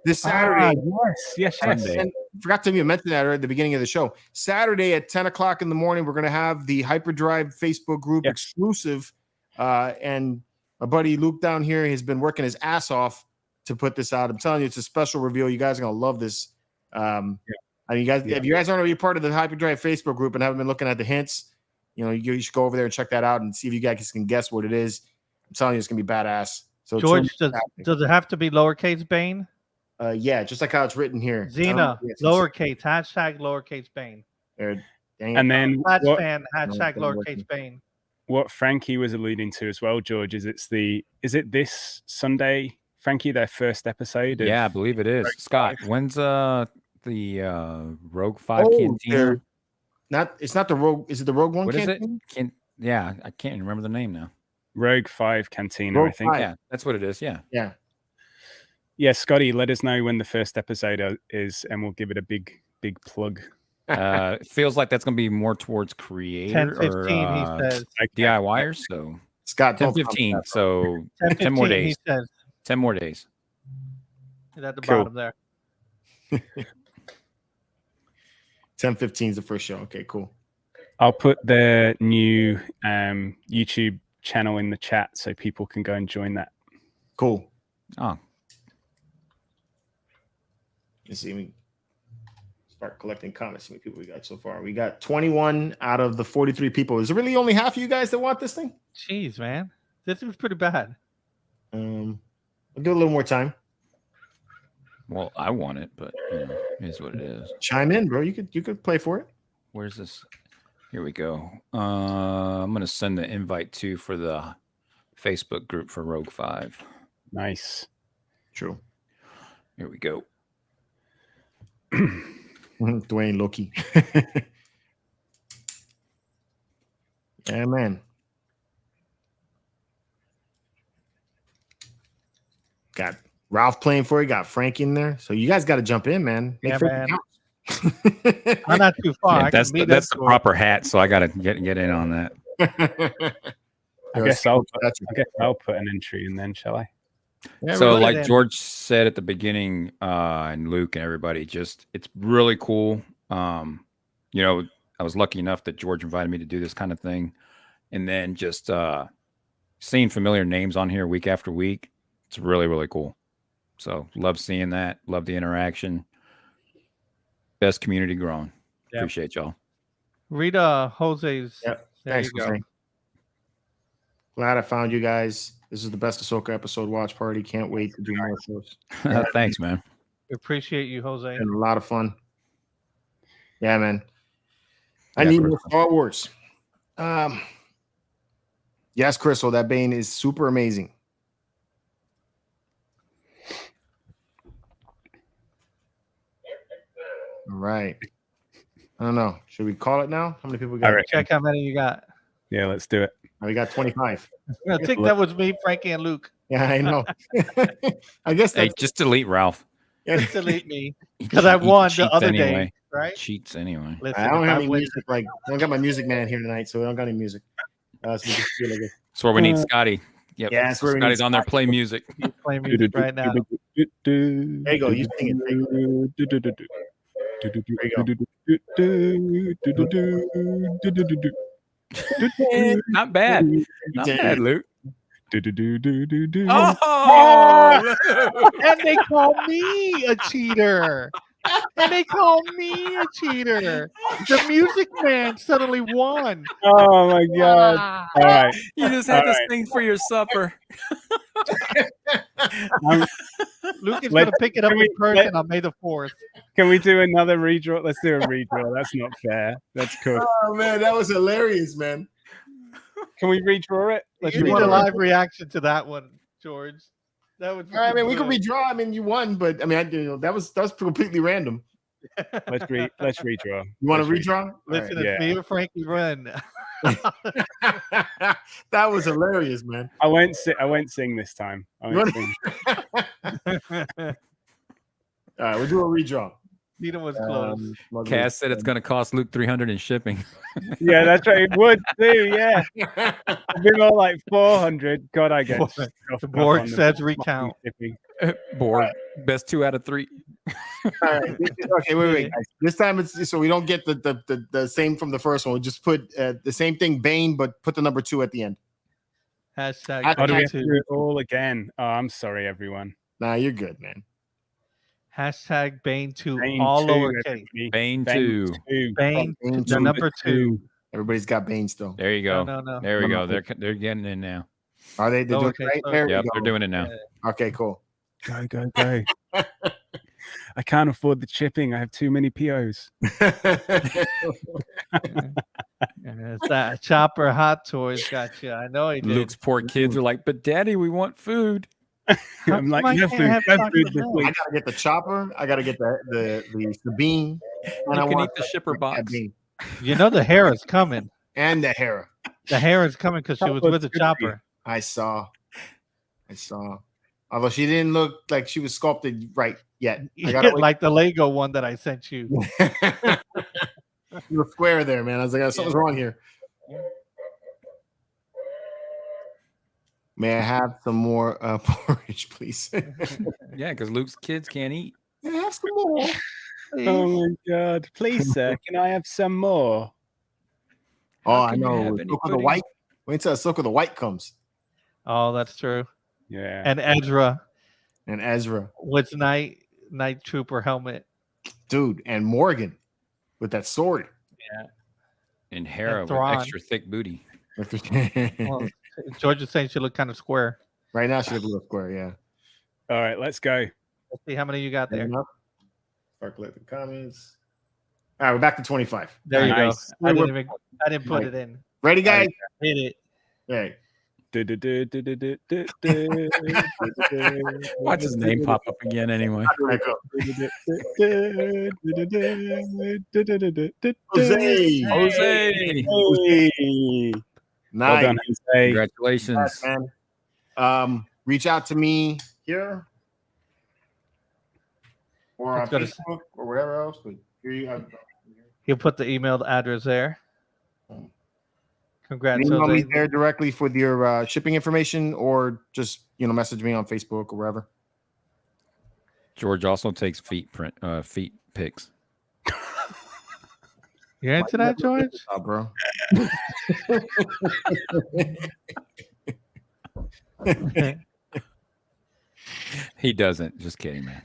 S2: this Saturday.
S4: Yes.
S2: And forgot to mention that at the beginning of the show. Saturday at 10 o'clock in the morning, we're going to have the Hyperdrive Facebook group exclusive. And my buddy Luke down here has been working his ass off to put this out. I'm telling you, it's a special reveal. You guys are going to love this. I mean, if you guys aren't already part of the Hyperdrive Facebook group and haven't been looking at the hints, you know, you should go over there and check that out and see if you guys can guess what it is. I'm telling you, it's going to be badass. So
S5: George, does it have to be lowercase Bane?
S2: Yeah, just like how it's written here.
S5: Xena, lowercase, hashtag lowercase Bane.
S4: And then
S5: fan, hashtag lowercase Bane.
S4: What Frankie was alluding to as well, George, is is it this Sunday, Frankie, their first episode?
S3: Yeah, I believe it is. Scott, when's the Rogue 5 Cantina?
S2: It's not the Rogue. Is it the Rogue One?
S3: What
S2: Cantina?
S3: is it? Yeah, I can't remember the name now.
S4: Rogue 5 Cantina,
S2: Rogue
S4: I think.
S2: 5.
S3: Yeah, that's what it is. Yeah.
S4: Yeah, Scotty, let us know when the first episode is, and we'll give it a big plug.
S3: It feels like that's going to be more towards creator
S5: 10-15,
S3: or
S5: he says.
S3: DIYers. So
S2: Scott,
S3: 10-15. So 10 more
S5: 10-15,
S3: days.
S5: he says.
S3: 10 more days.
S5: It's at the
S4: Cool.
S5: bottom there.
S2: 10-15 is the first show. Okay, cool.
S4: I'll put the new YouTube channel in the chat so people can go and join that.
S2: Cool.
S3: Oh,
S2: Let's see. We start collecting comments. See how many people we got so far. We got 21 out of the 43 people. Is it really only half of you guys that want this thing?
S5: Jeez, man. This was pretty bad.
S2: We'll give it a little more time.
S3: well, I want it, but you know, it is what it is.
S2: Chime in, bro. You could play for it.
S3: Where's this? Here we go. I'm gonna send the invite for the Facebook group for Rogue 5.
S4: Nice.
S2: True.
S3: Here we go.
S2: Dwayne Loki. Yeah, man. Got Ralph playing for you. Got Frank in there. So you guys got to jump in, man. Make
S5: man. I'm not too far.
S3: Yeah, that's the proper hat, so I gotta get in on that.
S4: I guess I'll put an entry in then, shall I?
S2: Yeah,
S3: So
S2: really
S3: like
S2: then.
S3: George said at the beginning, and Luke and everybody, it's really cool. You know, I was lucky enough that George invited me to do this kind of thing, and then just seeing familiar names on here week after week, it's really, really cool. So love seeing that. Love the interaction. Best community growing.
S5: Yep.
S3: Appreciate y'all.
S5: Read Jose's.
S2: Yep.
S5: There
S2: Thanks,
S5: you go.
S2: Jose. Glad I found you guys. This is the best Ahsoka episode watch party. Can't wait to do more shows.
S3: Thanks, man.
S5: We appreciate you, Jose.
S2: And a lot of fun. Yeah, man. I
S3: Yeah,
S2: need
S3: for
S2: more Star Wars. Yes, Crystal, that Bane is super amazing. All right. I don't know. Should we call it now? How many people we got?
S4: All right.
S5: Check how many you got.
S4: Yeah, let's do it.
S2: We got 25.
S5: I think that was me, Frankie, and Luke.
S2: Yeah, I know. I guess
S3: Hey,
S2: that's
S3: just delete Ralph.
S5: Just delete me because I won the
S3: cheats
S5: other
S3: anyway.
S5: day, right?
S3: Cheats anyway.
S5: Listen,
S2: I don't
S5: if
S2: have
S5: I
S2: any
S5: win-
S2: music. Like I don't got my music man here tonight, so we don't got any music. So we just feel like it.
S3: That's where we need Scotty. Yep.
S2: Yeah, that's where we need
S3: Scotty's on there
S2: Scotty.
S3: play music.
S5: He's playing music right now.
S2: There you go. You sing it.
S3: Not bad. Not bad, Luke.
S5: Oh,
S3: Oh,
S5: and they call me a cheater. And they call me a cheater. The Music Man suddenly won.
S4: Oh my god! All right,
S3: you just had
S4: All
S3: to
S4: right.
S3: sing for your supper.
S5: Luke is
S4: Let-
S5: going to pick it up
S4: can
S5: in
S4: we-
S5: person on May the 4th.
S4: Can we do another redraw? Let's do a redraw. That's not fair. That's cool.
S2: Oh man, that was hilarious, man.
S4: Can we redraw it? Let's
S5: You need a
S4: redraw it.
S5: live reaction to that one, George. That would.
S2: All right, I mean, we could redraw. I mean, you won, but I mean, that was completely random.
S4: Let's redraw.
S2: You want to
S4: Let's
S2: redraw?
S5: Listen,
S4: All right,
S5: it's me and Frankie run.
S2: That was hilarious, man.
S4: I won't sing this time. I won't sing.
S2: All right, we'll do a redraw.
S5: Peter was close.
S3: Cass said it's going to cost Luke 300 in shipping.
S4: Yeah, that's right. It would too. Yeah, it'd be more like 400. God, I get.
S5: The board says recount.
S3: Board. Best 2 out of 3.
S2: All right. Okay, wait, guys. This time it's so we don't get the same from the first one. We just put the same thing, Bane, but put the number 2 at the end.
S5: Hashtag.
S4: Oh, do we have
S5: Bane
S4: to do it all again? Oh, I'm sorry, everyone.
S2: Nah, you're good, man.
S5: Hashtag Bane 2,
S4: Bane
S5: all
S4: 2,
S5: lowercase.
S4: everybody.
S3: Bane 2.
S4: 2.
S5: Bane,
S2: Bane
S5: the
S2: 2.
S5: number 2.
S2: Everybody's got Bane still.
S3: There you go.
S5: No.
S3: There we go.
S2: Number
S3: They're getting in now.
S2: Are they? They're doing
S5: Okay,
S2: it right?
S5: so-
S2: There we
S3: Yep,
S2: go.
S3: they're doing it now.
S2: Okay, cool.
S4: Go. I can't afford the shipping. I have too many POs.
S5: It's that Chopper Hot Toys got you. I know he did.
S3: Luke's poor kids are like, but Daddy, we want food.
S4: I'm like,
S5: come I
S4: no
S5: can't
S4: food,
S5: have
S4: no
S5: Taco
S4: food this
S5: Bell?
S2: I
S4: week.
S2: gotta get the chopper. I gotta get the bean. And
S3: You
S2: I
S3: can
S2: want
S3: eat the shipper
S2: that
S3: box.
S2: bean.
S5: You know the hair is coming.
S2: And the Hera.
S5: The hair is coming because she was with the chopper.
S2: I saw. Although she didn't look like she was sculpted right yet. I gotta wait.
S5: Like the Lego one that I sent you.
S2: You were square there, man. I was like, something's wrong here. May I have some more porridge, please?
S3: Yeah, because Luke's kids can't eat.
S2: May I have some more?
S4: Oh my god! Please, sir, can I have some more?
S2: Oh, I
S3: can you
S2: know.
S3: have any
S2: Ahsoka the
S3: pudding?
S2: White. Wait until Ahsoka the White comes.
S5: Oh, that's true.
S4: Yeah.
S5: And Ezra
S2: And Ezra.
S5: with night trooper helmet.
S2: Dude. And Morgan with that sword.
S3: And Hera with
S5: Thrawn.
S3: extra thick booty.
S5: Well, George is saying she looked kind of square.
S2: Right now, she looks a little square, yeah.
S4: All right, let's go.
S5: Let's see how many you got there.
S2: Enough. Start collecting comments. All right, we're back to 25.
S5: There you
S4: Nice.
S5: go. I didn't put it in.
S2: Ready, guys?
S5: Hit it.
S2: Hey.
S3: Watch his name pop up again anyway.
S2: Jose.
S3: Jose.
S4: Well
S2: Nice.
S4: done, Jose.
S3: Congratulations.
S2: Man. Reach out to me here or on
S5: Let's go to-
S2: Facebook or wherever else. But here you go.
S5: He'll put the email address there. Congrats,
S2: Email me
S5: Jose.
S2: there directly for your shipping information, or just message me on Facebook or wherever.
S3: George also takes feet pics.
S5: You're into that, George?
S2: Oh, bro.
S3: He doesn't. Just kidding, man.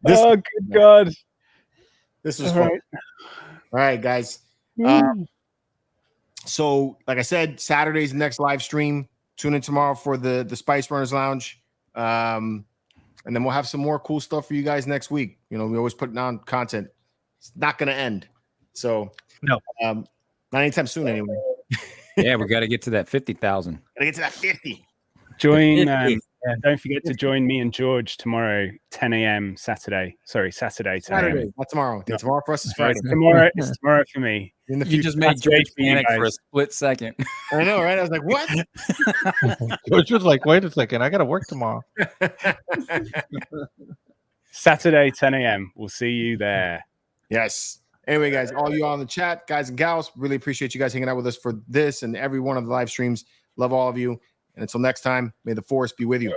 S4: Oh, good God.
S2: This was
S4: All
S2: fun.
S4: right.
S2: All right, guys. So, like I said, Saturday's the next live stream. Tune in tomorrow for the Spice Runners Lounge. And then we'll have some more cool stuff for you guys next week. We always put on content. It's not going to end. So,
S5: No.
S2: not anytime soon, anyway.
S3: Yeah, we got to get to that 50,000.
S2: Gotta get to that 50.
S4: Join.
S3: It
S4: Don't forget to join me and George tomorrow, 10 a.m. Saturday. Sorry, Saturday. 10 a.m.
S2: Saturday, not tomorrow. Yeah, tomorrow for us is Friday.
S4: It's tomorrow for me.
S2: In the
S3: You
S2: future.
S3: just made
S4: That's
S3: George
S4: great for you
S3: panic for a
S4: guys.
S3: split second.
S2: I know, right? I was like, what?
S5: George was like, wait a second, I got to work tomorrow.
S4: Saturday, 10 a.m. We'll see you there.
S2: Yes. Anyway, guys, all you on the chat, guys and gals, really appreciate you guys hanging out with us for this and every one of the live streams. Love all of you. And until next time, may the force be with you.